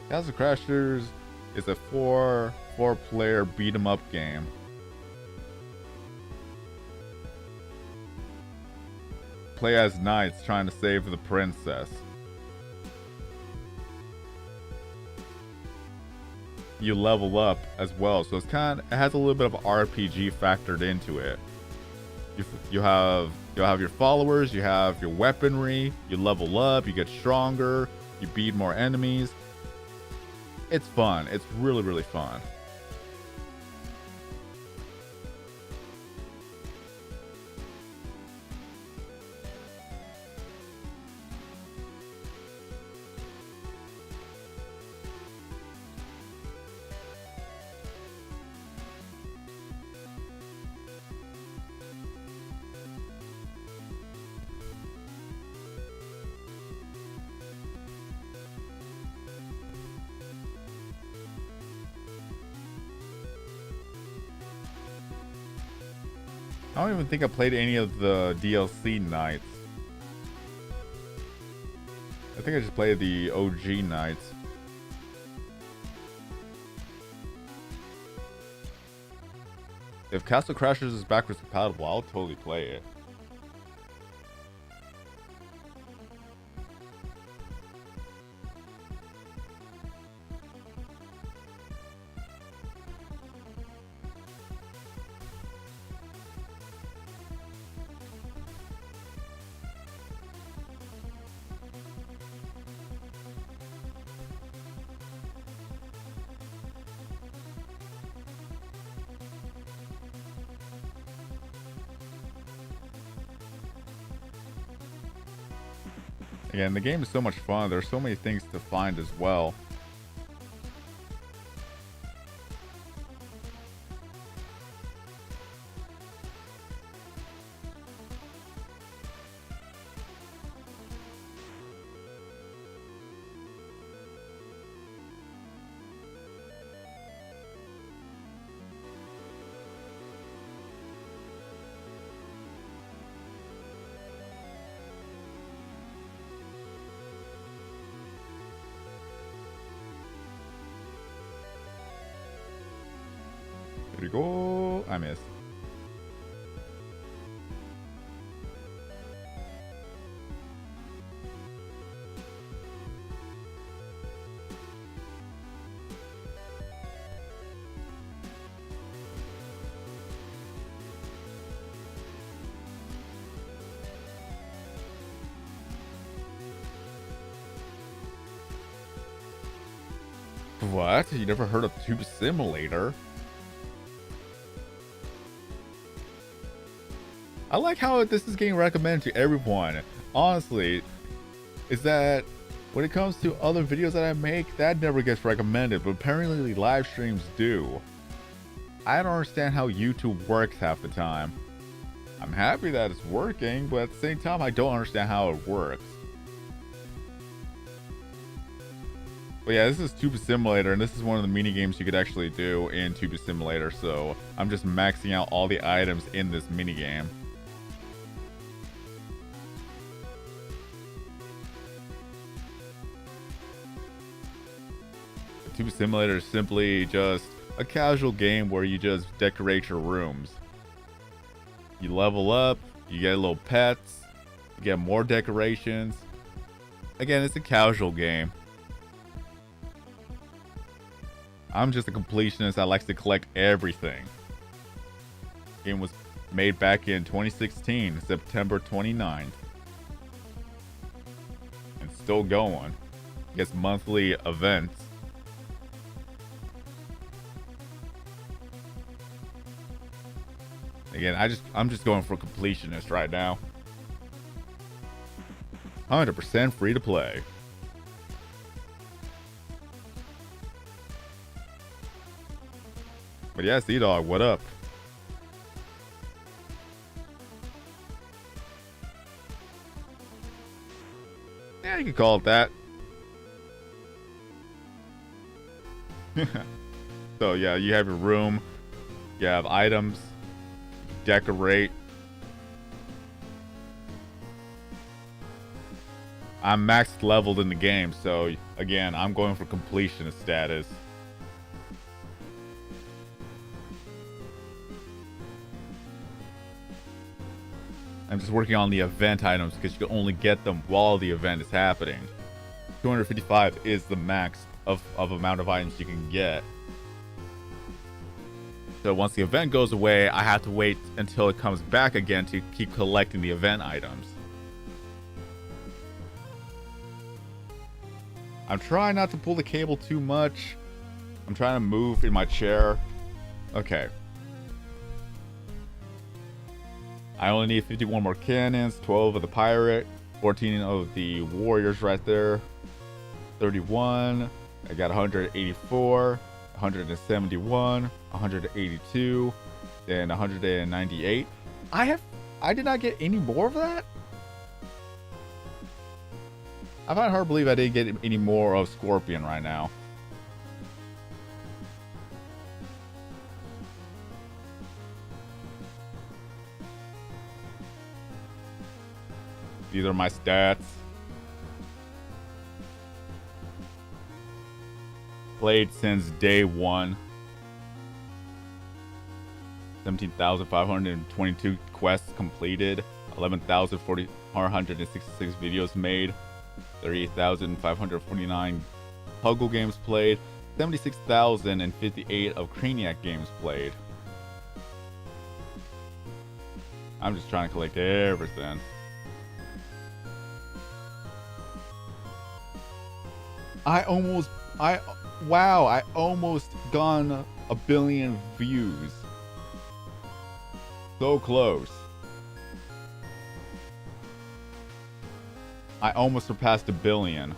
Castle Crashers is a four-player beat 'em up game. Play as knights trying to save the princess. You level up as well, so it has a little bit of RPG factored into it. You have your followers, you have your weaponry, you level up, you get stronger, you beat more enemies. It's fun. It's really, really fun. I don't even think I played any of the DLC nights. I think I just played the OG nights. If Castle Crashers is backwards compatible, I'll totally play it. Again, the game is so much fun. There's so many things to find as well. Here we go. I missed. What? You never heard of Tube Simulator? I like how this is getting recommended to everyone. Honestly, is that When it comes to other videos that I make, that never gets recommended, but apparently live streams do. I don't understand how YouTube works half the time. I'm happy that it's working, but at the same time, I don't understand how it works. But yeah, this is Tuba Simulator, and this is one of the mini games you could actually do in Tuba Simulator, so I'm just maxing out all the items in this mini game. Tuba Simulator is simply just a casual game where you just decorate your rooms. You level up, you get little pets, you get more decorations. Again, it's a casual game. I'm just a completionist that likes to collect everything. The game was made back in 2016, September 29th. And still going. It gets monthly events. Again, I'm just going for completionist right now. 100% free to play. But yeah, Sea-Dog, what up? Yeah, you could call it that. So yeah, you have your room. You have items. Decorate. I'm max leveled in the game, so again, I'm going for completionist status. I'm just working on the event items because you can only get them while the event is happening. 255 is the max of amount of items you can get. So once the event goes away, I have to wait until it comes back again to keep collecting the event items. I'm trying not to pull the cable too much. I'm trying to move in my chair. Okay. I only need 51 more cannons, 12 of the pirate, 14 of the warriors right there, 31. I got 184, 171, 182, and 198. I did not get any more of that? I find it hard to believe I didn't get any more of Scorpion right now. These are my stats. Played since day one. 17,522 quests completed. 11,466 videos made. 38,549 puzzle games played. 76,058 of Craniac games played. I'm just trying to collect everything. I almost gone a billion views. So close. I almost surpassed 1 billion.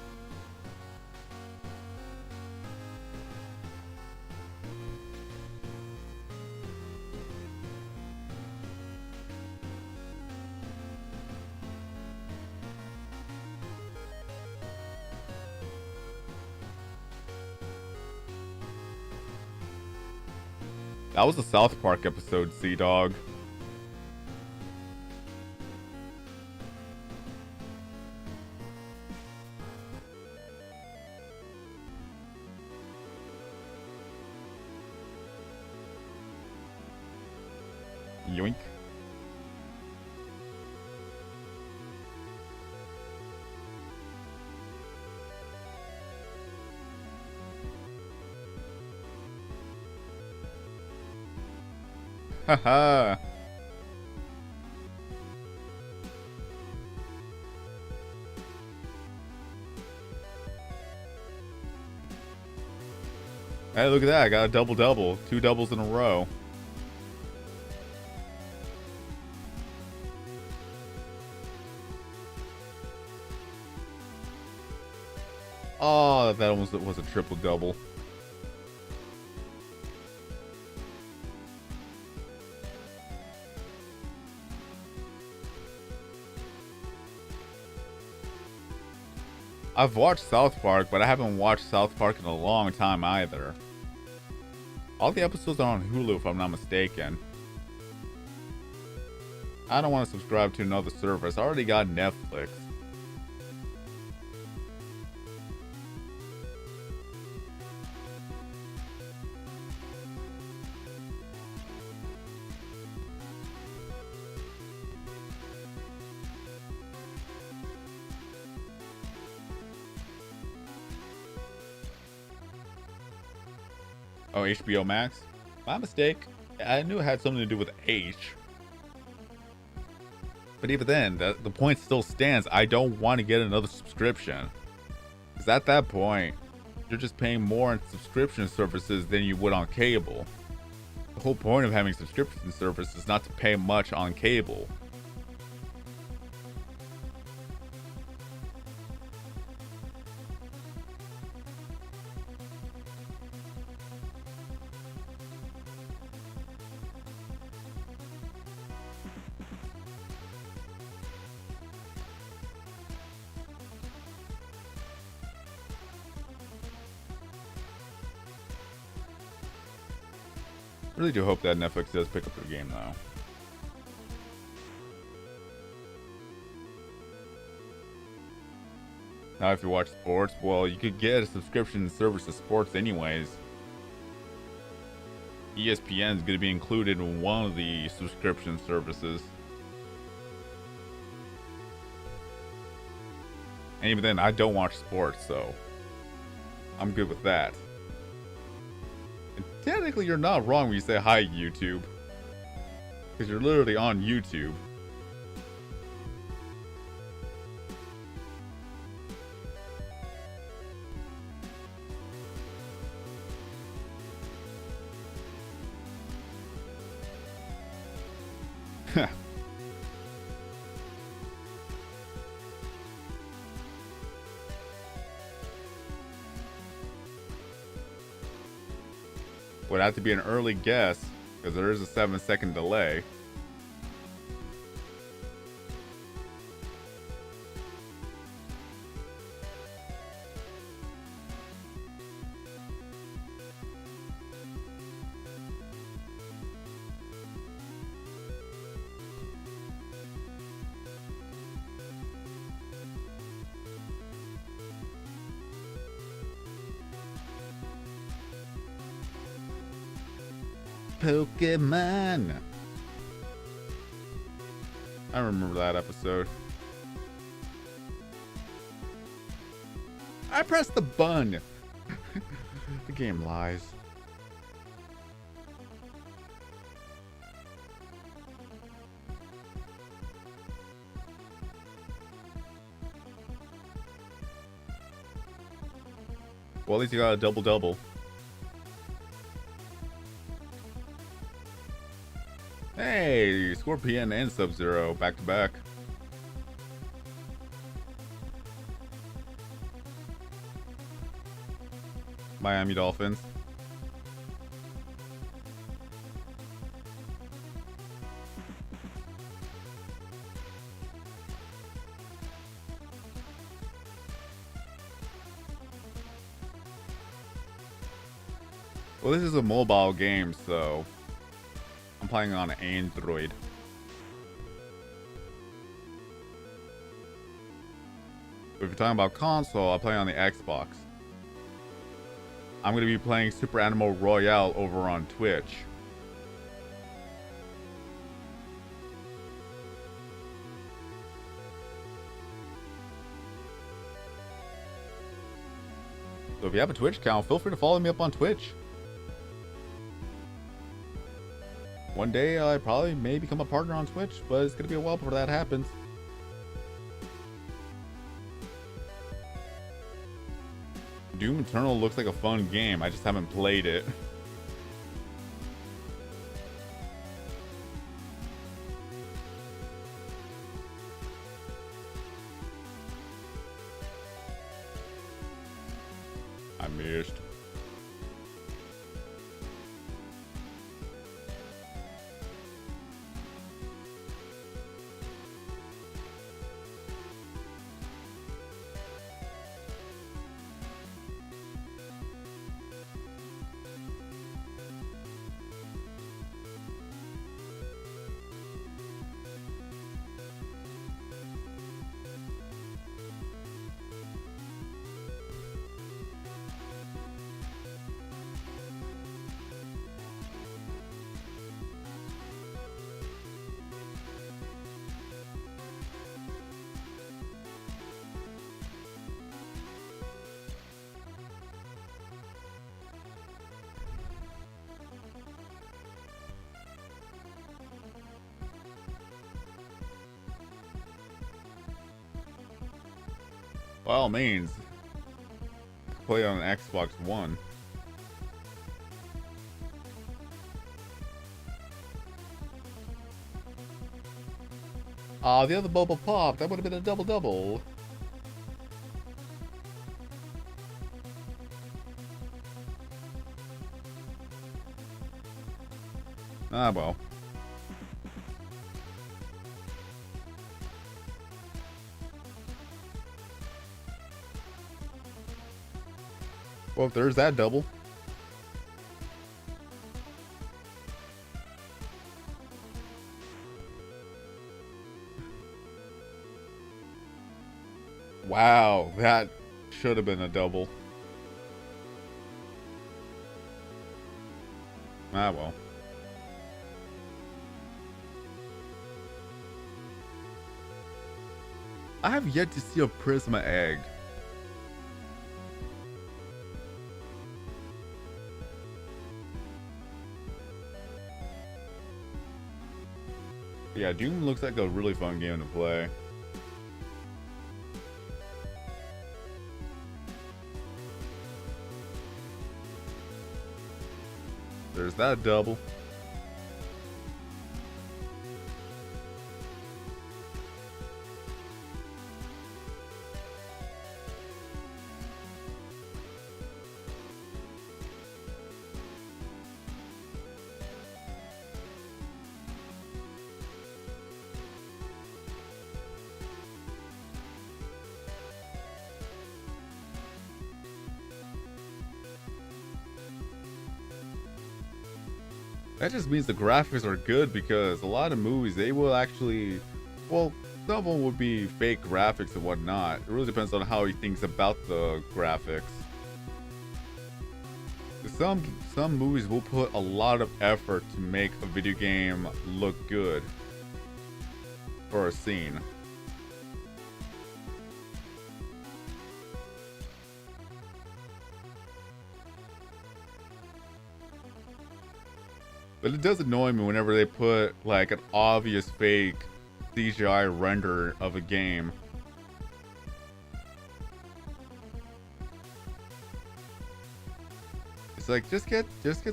That was the South Park episode, Sea-Dog. Yoink. Haha. Hey, look at that. I got a double-double. 2 doubles in a row. Oh, that almost was a triple double. I've watched South Park, but I haven't watched South Park in a long time either. All the episodes are on Hulu, if I'm not mistaken. I don't want to subscribe to another service. I already got Netflix. Oh, HBO Max? My mistake. I knew it had something to do with H. But even then, the point still stands. I don't want to get another subscription. Because at that point, you're just paying more on subscription services than you would on cable. The whole point of having subscription service is not to pay much on cable. Really do hope that Netflix does pick up their game, though. Now, if you watch sports, well, you could get a subscription service to sports anyways. ESPN is going to be included in one of the subscription services. And even then, I don't watch sports, so I'm good with that. And technically, you're not wrong when you say hi, YouTube. Because you're literally on YouTube. Would have to be an early guess, because there is a 7-second delay. Pokemon. I remember that episode. I pressed the button. The game lies. Well, at least you got a double-double. Hey, Scorpion and Sub-Zero back to back. Miami Dolphins. Well, this is a mobile game, so I'm playing on Android. But if you're talking about console, I play on the Xbox. I'm going to be playing Super Animal Royale over on Twitch. So if you have a Twitch account, feel free to follow me up on Twitch. One day I probably may become a partner on Twitch, but it's going to be a while before that happens. Doom Eternal looks like a fun game. I just haven't played it. I missed. By all means, play on an Xbox One. Ah, the other bubble popped. That would have been a double-double. Ah, well. Well, if there's that double. Wow, that should have been a double. Ah, well. I have yet to see a Prisma egg. Yeah, Doom looks like a really fun game to play. There's that double. That just means the graphics are good, because a lot of movies, they will actually, well, some of them would be fake graphics and whatnot. It really depends on how he thinks about the graphics. Some movies will put a lot of effort to make a video game look good for a scene. But it does annoy me whenever they put like an obvious fake CGI render of a game. It's like, just get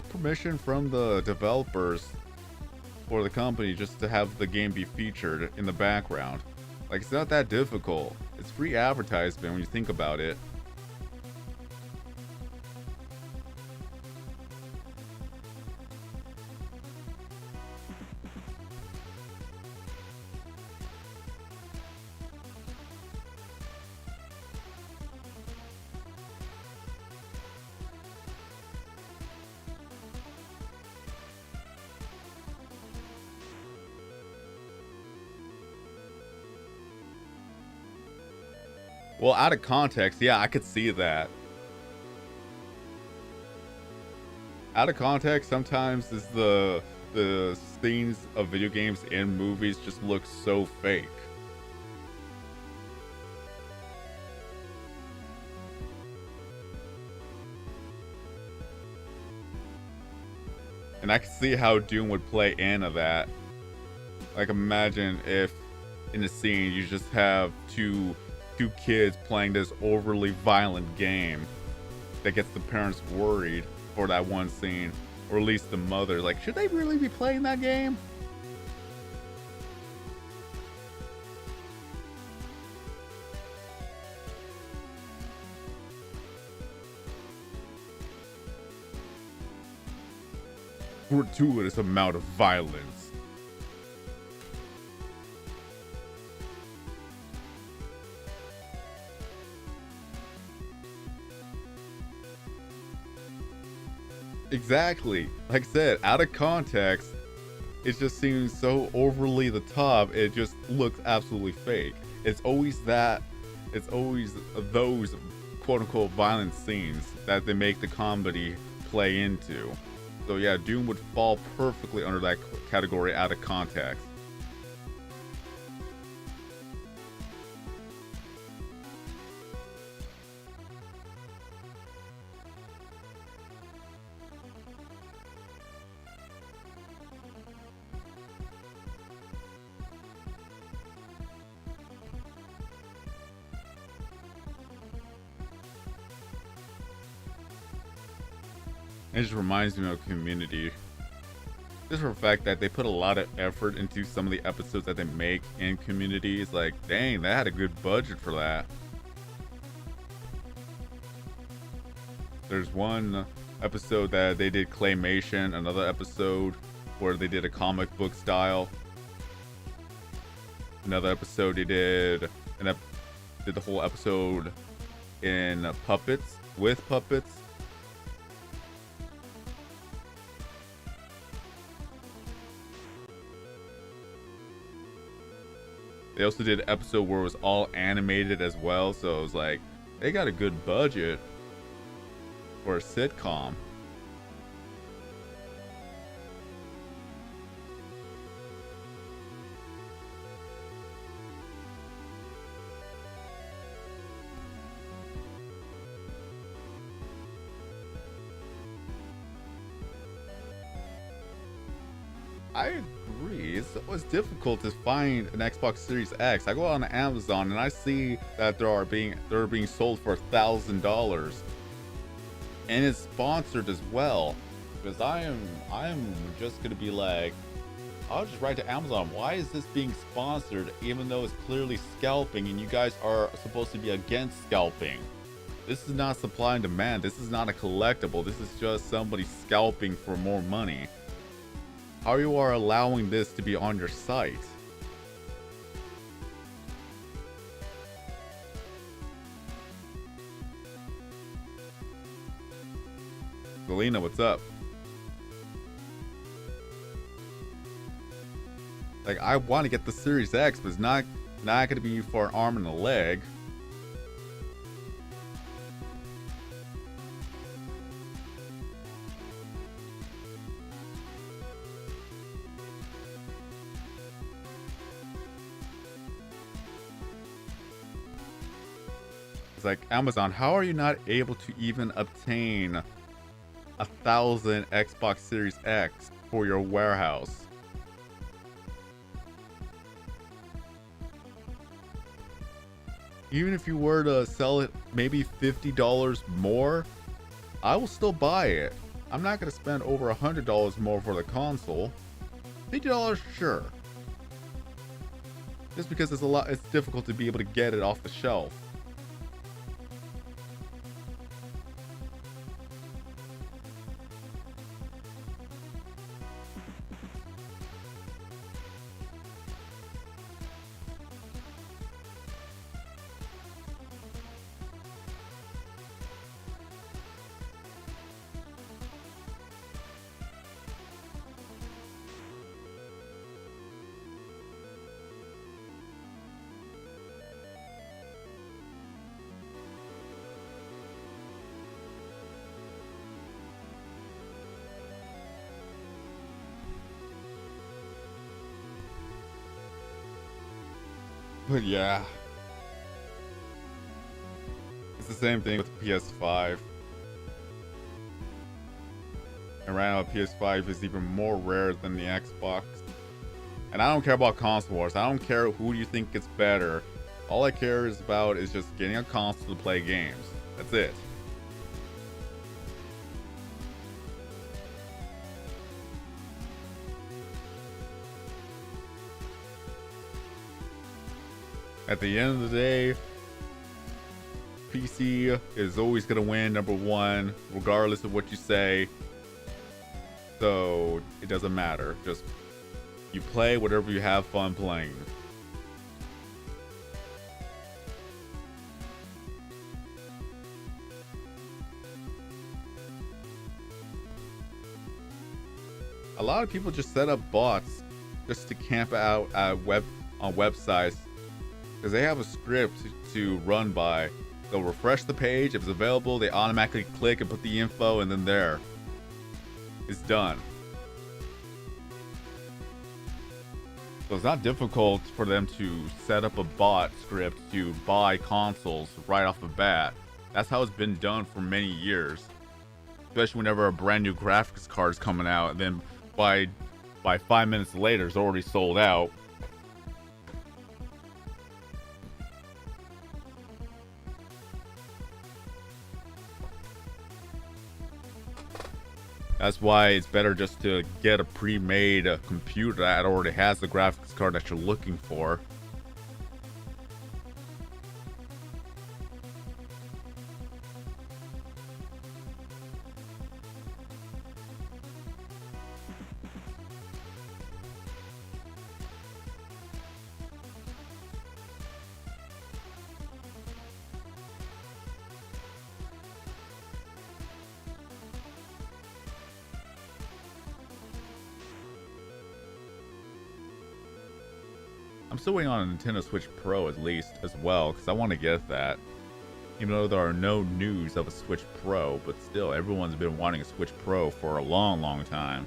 permission from the developers or the company just to have the game be featured in the background. Like, it's not that difficult. It's free advertisement when you think about it. Well, out of context, yeah, I could see that. Out of context, sometimes is the scenes of video games in movies just look so fake. And I can see how Doom would play into that. Like, imagine if in a scene you just have two kids playing this overly violent game that gets the parents worried for that one scene, or at least the mother. Like, should they really be playing that game? gratuitous amount of violence. Exactly. Like I said, out of context, it just seems so overly the top. It just looks absolutely fake. It's always that. It's always those quote-unquote violent scenes that they make the comedy play into. So yeah, Doom would fall perfectly under that category out of context. It just reminds me of Community. Just for the fact that they put a lot of effort into some of the episodes that they make in Community. It's like, dang, they had a good budget for that. There's one episode that they did claymation, another episode where they did a comic book style. Another episode they did the whole episode in puppets, with puppets. They also did an episode where it was all animated as well, so it was like, they got a good budget for a sitcom. I agree. It's difficult to find an Xbox Series X. I go on Amazon and I see that they're being sold for $1,000, and it's sponsored as well. Because I am just gonna be like, I'll just write to Amazon. Why is this being sponsored, even though it's clearly scalping, and you guys are supposed to be against scalping? This is not supply and demand. This is not a collectible. This is just somebody scalping for more money. How you are allowing this to be on your site? Selena, what's up? Like, I want to get the Series X, but it's not gonna be for an arm and a leg. It's like, Amazon, how are you not able to even obtain 1,000 Xbox Series X for your warehouse? Even if you were to sell it maybe $50 more, I will still buy it. I'm not going to spend over $100 more for the console. $50, sure. Just because it's difficult to be able to get it off the shelf. But yeah, it's the same thing with the PS5. And right now, PS5 is even more rare than the Xbox. And I don't care about console wars. I don't care who you think gets better. All I care about is just getting a console to play games. That's it. At the end of the day, PC is always going to win #1, regardless of what you say. so it doesn't matter. Just you play whatever you have fun playing. A lot of people just set up bots just to camp out at on websites because they have a script to run by. They'll refresh the page. If it's available, they automatically click and put the info, and then there, it's done. So it's not difficult for them to set up a bot script to buy consoles right off the bat. That's how it's been done for many years. Especially whenever a brand new graphics card is coming out, and then by 5 minutes later, it's already sold out. That's why it's better just to get a pre-made computer that already has the graphics card that you're looking for. I'm still waiting on a Nintendo Switch Pro at least as well, because I want to get that. Even though there are no news of a Switch Pro, but still, everyone's been wanting a Switch Pro for a long, long time.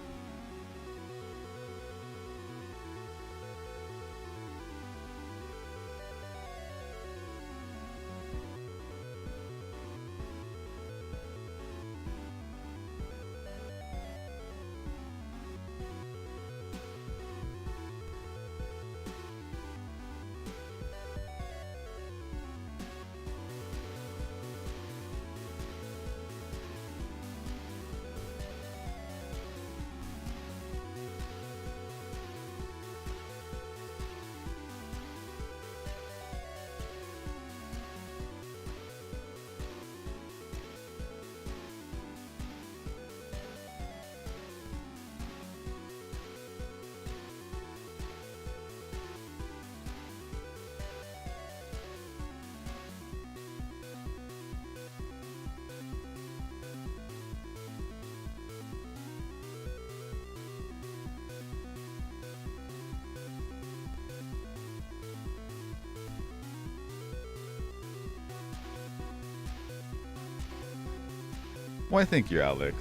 Why, thank you, Alex.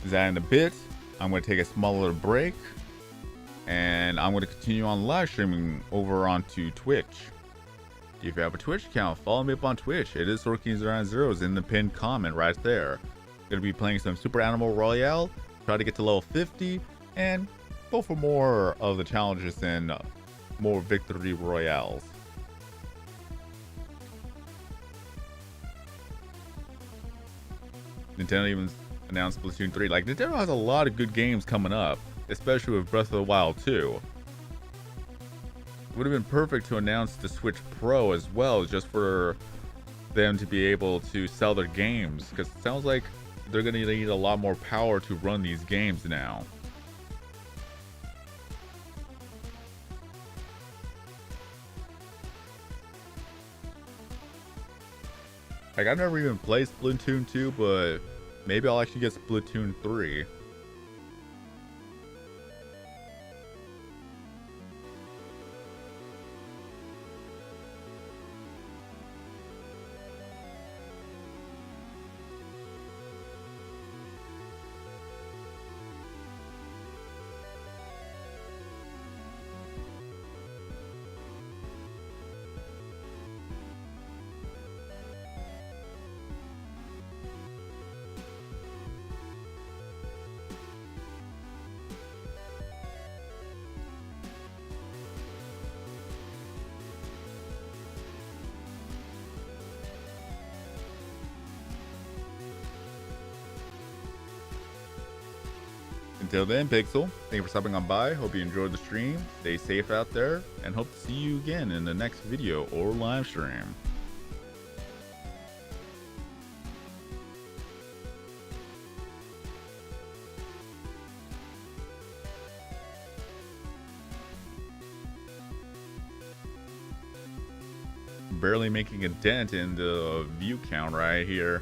Is that in a bit? I'm going to take a small little break, and I'm going to continue on live streaming over onto Twitch. If you have a Twitch account, follow me up on Twitch. It is Sorkin090 in the pinned comment right there. Going to be playing some Super Animal Royale, try to get to level 50, and go for more of the challenges and more victory royales. Nintendo even announced Splatoon 3. Like, Nintendo has a lot of good games coming up, especially with Breath of the Wild 2. It would have been perfect to announce the Switch Pro as well, just for them to be able to sell their games, because it sounds like they're going to need a lot more power to run these games now. Like, I've never even played Splatoon 2, but maybe I'll actually get Splatoon 3. Until then, Pixel, thank you for stopping on by. Hope you enjoyed the stream. Stay safe out there, and hope to see you again in the next video or live stream. barely making a dent in the view count right here.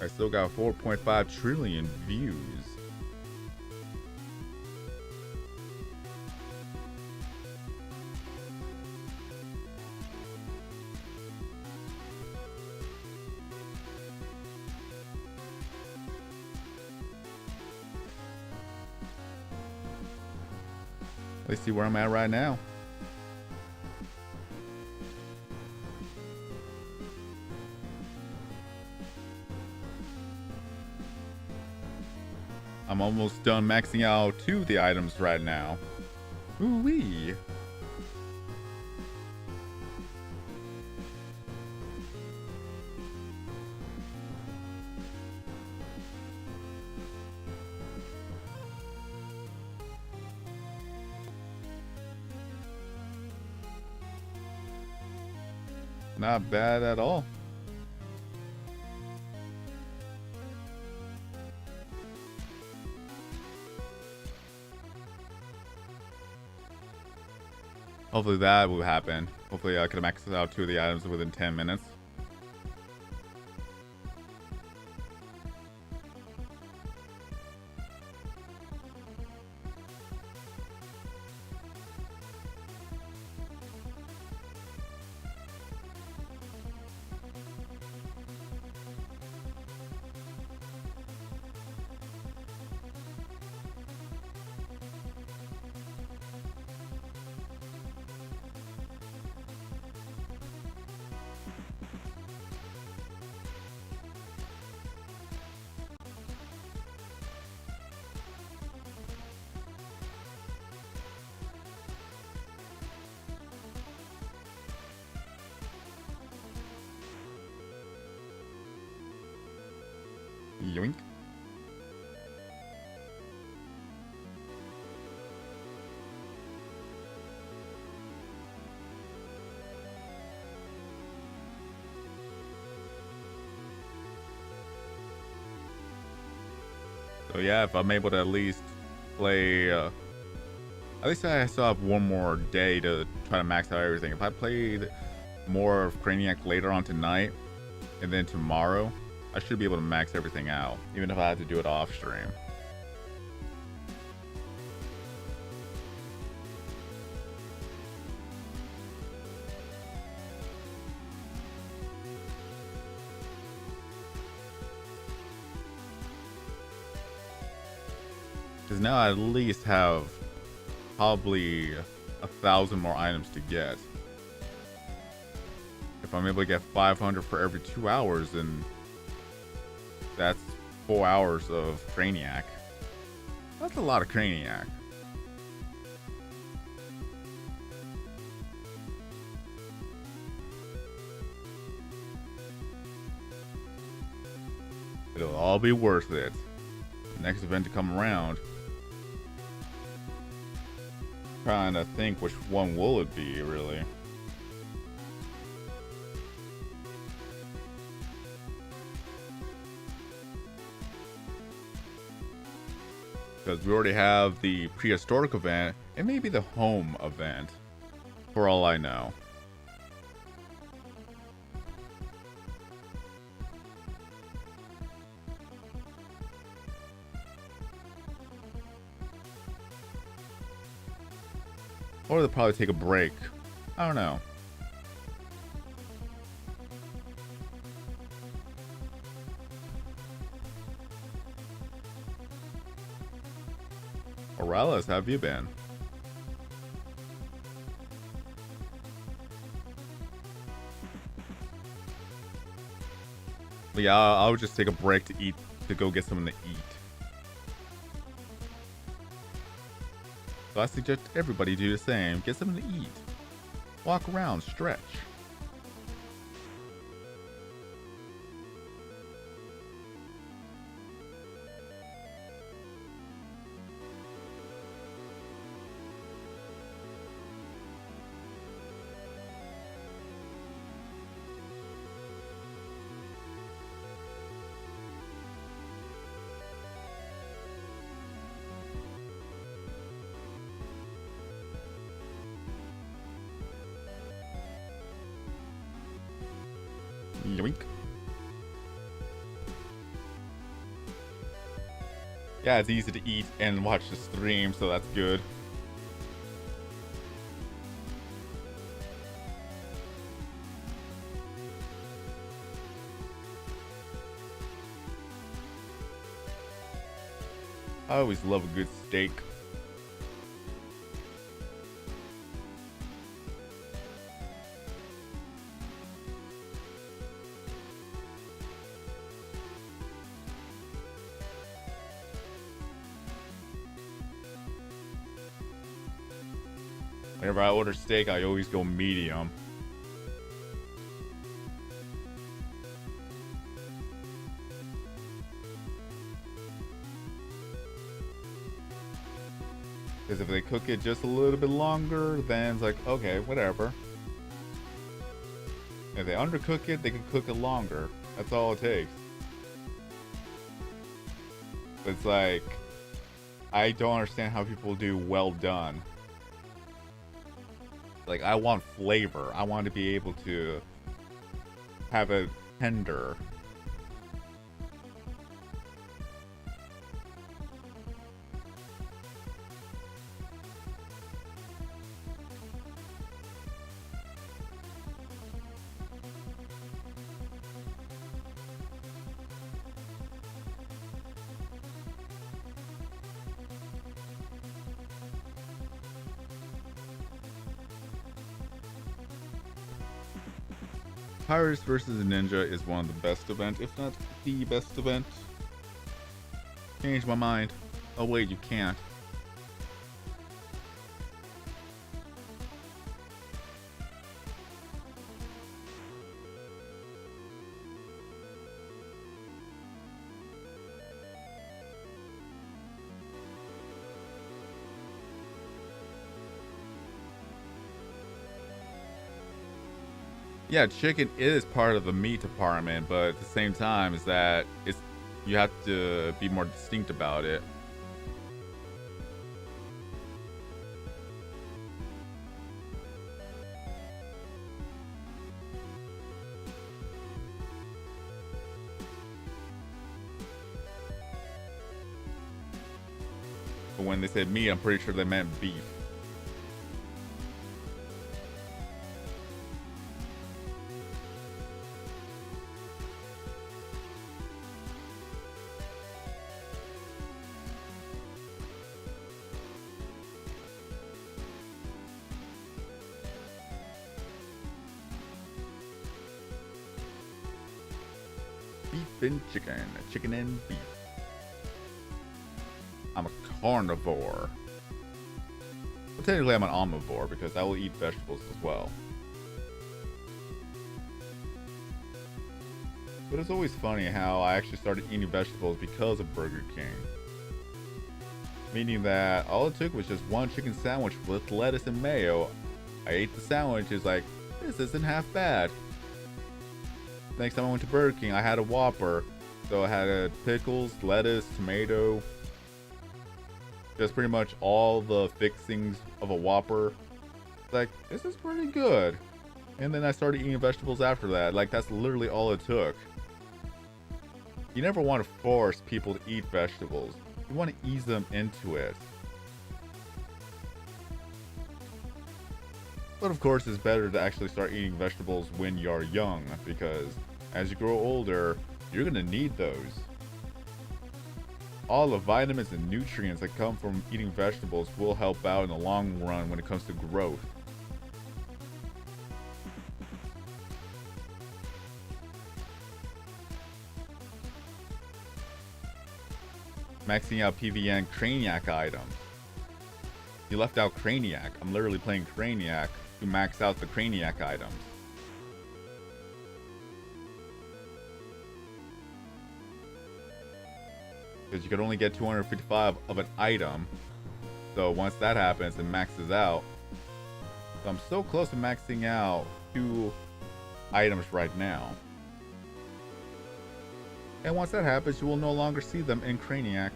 I still got 4.5 trillion views. Let's see where I'm at right now. I'm almost done maxing out 2 of the items right now. Ooh-wee. Not bad at all. Hopefully that will happen. Hopefully I can max out 2 of the items within 10 minutes. Yoink. So yeah, if I'm able to at least play, at least I still have one more day to try to max out everything. If I played more of Craniac later on tonight, and then tomorrow, I should be able to max everything out, even if I had to do it off stream. Because now I at least have probably 1,000 more items to get. If I'm able to get 500 for every 2 hours, then that's 4 hours of Craniac. That's a lot of Craniac. It'll all be worth it. The next event to come around. Trying to think which one will it be, really. Because we already have the prehistoric event. It may be the home event, for all I know. Or they'll probably take a break. I don't know. Morales, how have you been? Yeah, I'll just take a break to eat, to go get something to eat. So I suggest everybody do the same. Get something to eat. Walk around, stretch. Yoink. Yeah, it's easy to eat and watch the stream, so that's good. I always love a good steak. Whenever I order steak, I always go medium. Because if they cook it just a little bit longer, then it's like, okay, whatever. If they undercook it, they can cook it longer. That's all it takes. It's like, I don't understand how people do well done. Like, I want flavor. I want to be able to have it tender. Pirates versus Ninja is one of the best events, if not the best event. Change my mind. Oh wait, you can't. Yeah, chicken is part of the meat department, but at the same time is that you have to be more distinct about it. But when they said meat, I'm pretty sure they meant beef. And chicken and beef. I'm a carnivore. Well, technically I'm an omnivore because I will eat vegetables as well. But it's always funny how I actually started eating vegetables because of Burger King. Meaning that all it took was just one chicken sandwich with lettuce and mayo. I ate the sandwich, it's like, this isn't half bad. Next time I went to Burger King, I had a Whopper. So I had pickles, lettuce, tomato. Just pretty much all the fixings of a Whopper. Like, this is pretty good. And then I started eating vegetables after that. Like, that's literally all it took. You never want to force people to eat vegetables. You want to ease them into it. But of course, it's better to actually start eating vegetables when you're young, because as you grow older, you're going to need those. All the vitamins and nutrients that come from eating vegetables will help out in the long run when it comes to growth. Maxing out PvN Craniac items. You left out Craniac. I'm literally playing Craniac to max out the Craniac items. Because you could only get 255 of an item. So once that happens, it maxes out. So I'm so close to maxing out 2 items right now. And once that happens, you will no longer see them in Craniac.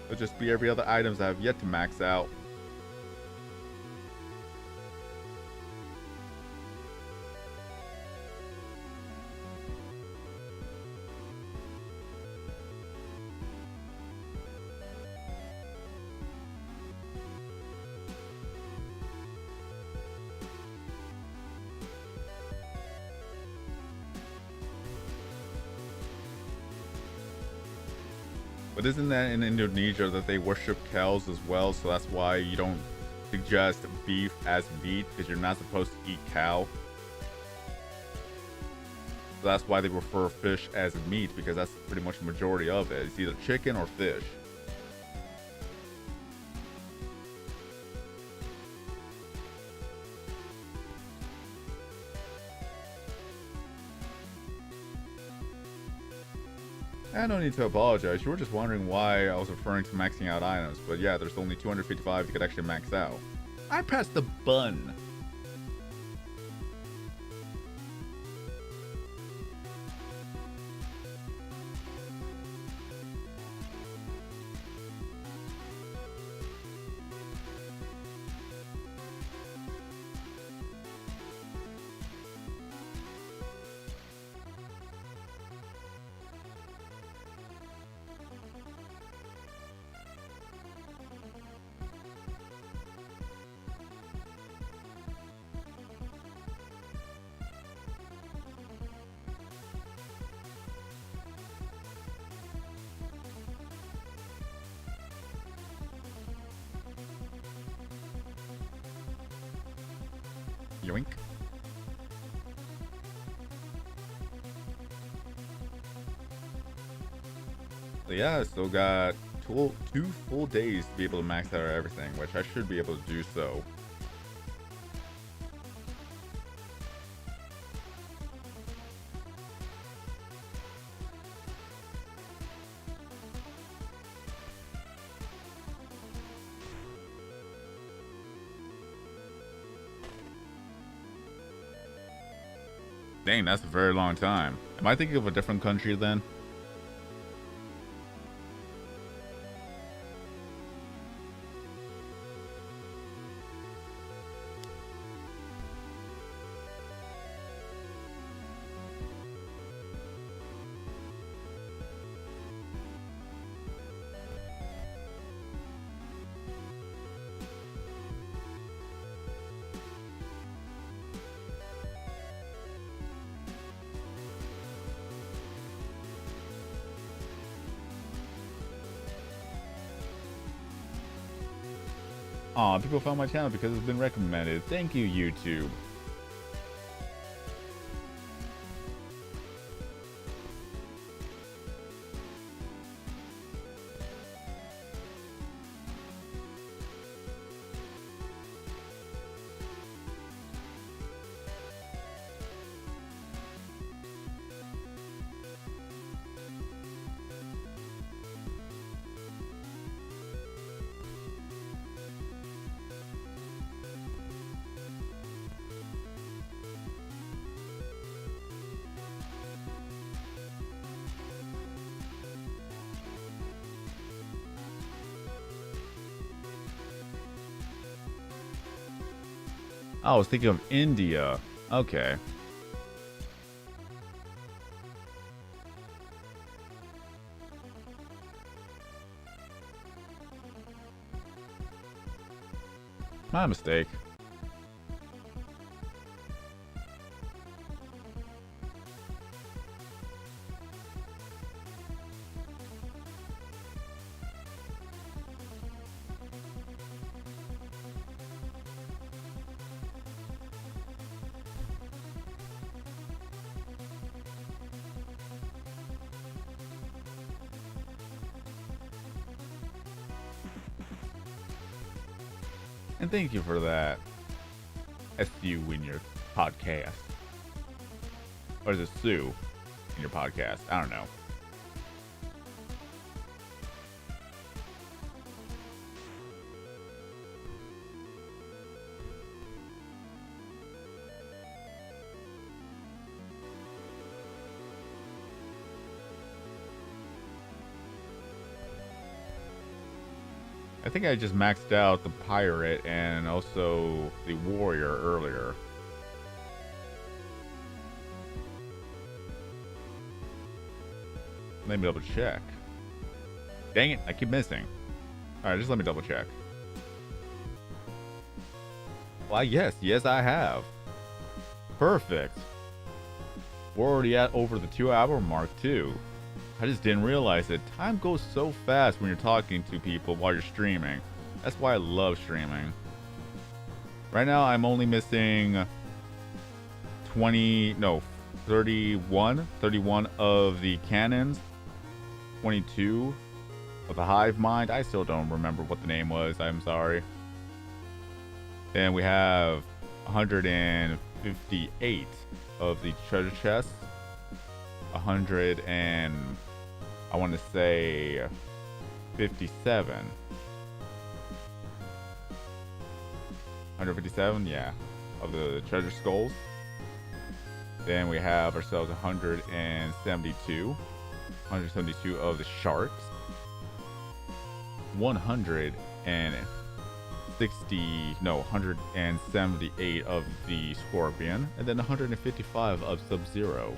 It'll just be every other items I have yet to max out. But isn't that in Indonesia that they worship cows as well? So that's why you don't suggest beef as meat, because you're not supposed to eat cow. So that's why they prefer fish as meat, because that's pretty much the majority of it. It's either chicken or fish. I don't need to apologize. You were just wondering why I was referring to maxing out items. But yeah, there's only 255 you could actually max out. I pressed the button. Yoink. So yeah, I still got two full days to be able to max out everything, which I should be able to do so. Dang, that's a very long time. Am I thinking of a different country then? Aw, people found my channel because it's been recommended. Thank you, YouTube. I was thinking of India. Okay. My mistake. And thank you for that. SU in your podcast. Or is it Sue in your podcast? I don't know. I think I just maxed out the pirate and also the warrior earlier. Let me double check. Dang it, I keep missing. Alright, just let me double check. Why, yes, I have. Perfect. We're already at over the 2-hour mark, too. I just didn't realize it. Time goes so fast when you're talking to people while you're streaming. That's why I love streaming. Right now, I'm only missing 31 of the cannons, 22 of the hive mind. I still don't remember what the name was. I'm sorry. Then we have 158 of the treasure chests. 100 and I want to say 57. 157, yeah, of the treasure skulls. Then we have ourselves 172 of the sharks. 178 of the scorpion, and then 155 of Sub-Zero.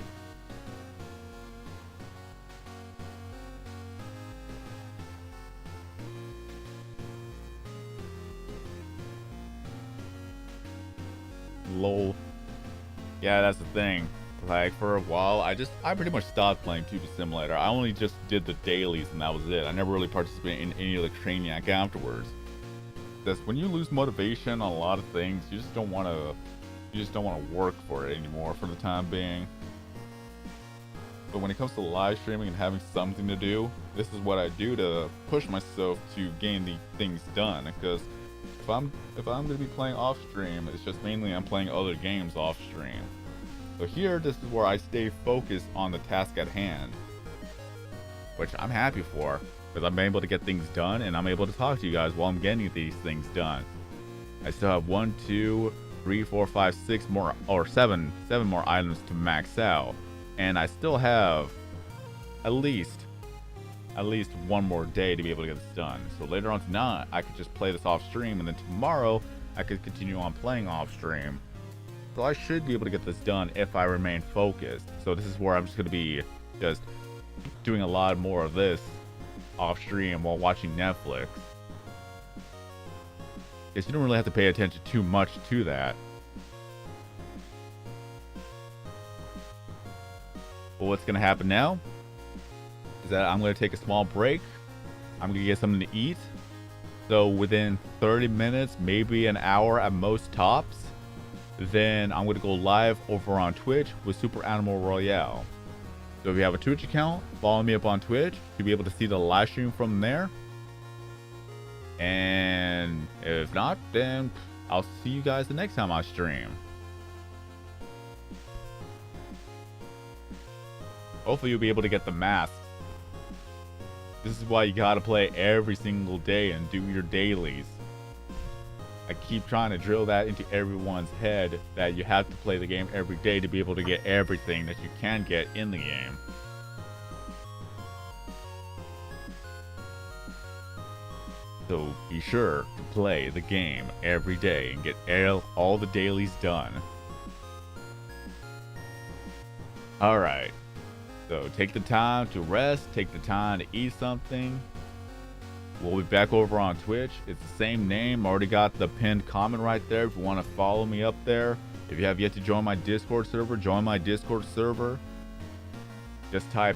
Lol. Yeah, that's the thing. Like, for a while, I pretty much stopped playing Tuba Simulator. I only just did the dailies and that was it. I never really participated in any of the Craniac afterwards. Because when you lose motivation on a lot of things, you just don't want to work for it anymore for the time being. But when it comes to live streaming and having something to do, this is what I do to push myself to gain the things done. Because if I'm going to be playing off stream, it's just mainly I'm playing other games off stream. So here, this is where I stay focused on the task at hand, which I'm happy for, because I'm able to get things done and I'm able to talk to you guys while I'm getting these things done. I still have 1, 2, 3, 4, 5, 6 more, or 7 more items to max out, and I still have at least one more day to be able to get this done. So later on tonight, I could just play this off stream, and then tomorrow I could continue on playing off stream. So I should be able to get this done if I remain focused. So this is where I'm just going to be just doing a lot more of this off stream while watching Netflix. Because you don't really have to pay attention too much to that. But what's going to happen now is that I'm going to take a small break. I'm going to get something to eat. So within 30 minutes, maybe an hour at most tops, then I'm going to go live over on Twitch with Super Animal Royale. So if you have a Twitch account, follow me up on Twitch to be able to see the live stream from there. And if not, then I'll see you guys the next time I stream. Hopefully you'll be able to get the masks. This is why you gotta play every single day and do your dailies. I keep trying to drill that into everyone's head that you have to play the game every day to be able to get everything that you can get in the game. So be sure to play the game every day and get all the dailies done. Alright, so take the time to rest, take the time to eat something. We'll be back over on Twitch. It's the same name. Already got the pinned comment right there if you want to follow me up there. If you have yet to join my Discord server, join my Discord server. Just type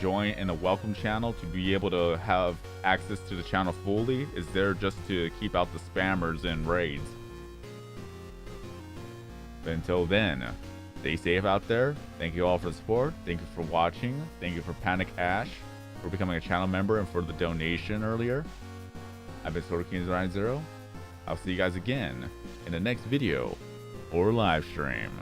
!join in the welcome channel to be able to have access to the channel fully. It's there just to keep out the spammers and raids. But until then, stay safe out there. Thank you all for the support. Thank you for watching. Thank you for Panic Ash for becoming a channel member and for the donation earlier. I've been SorterKing90. I'll see you guys again in the next video or live stream.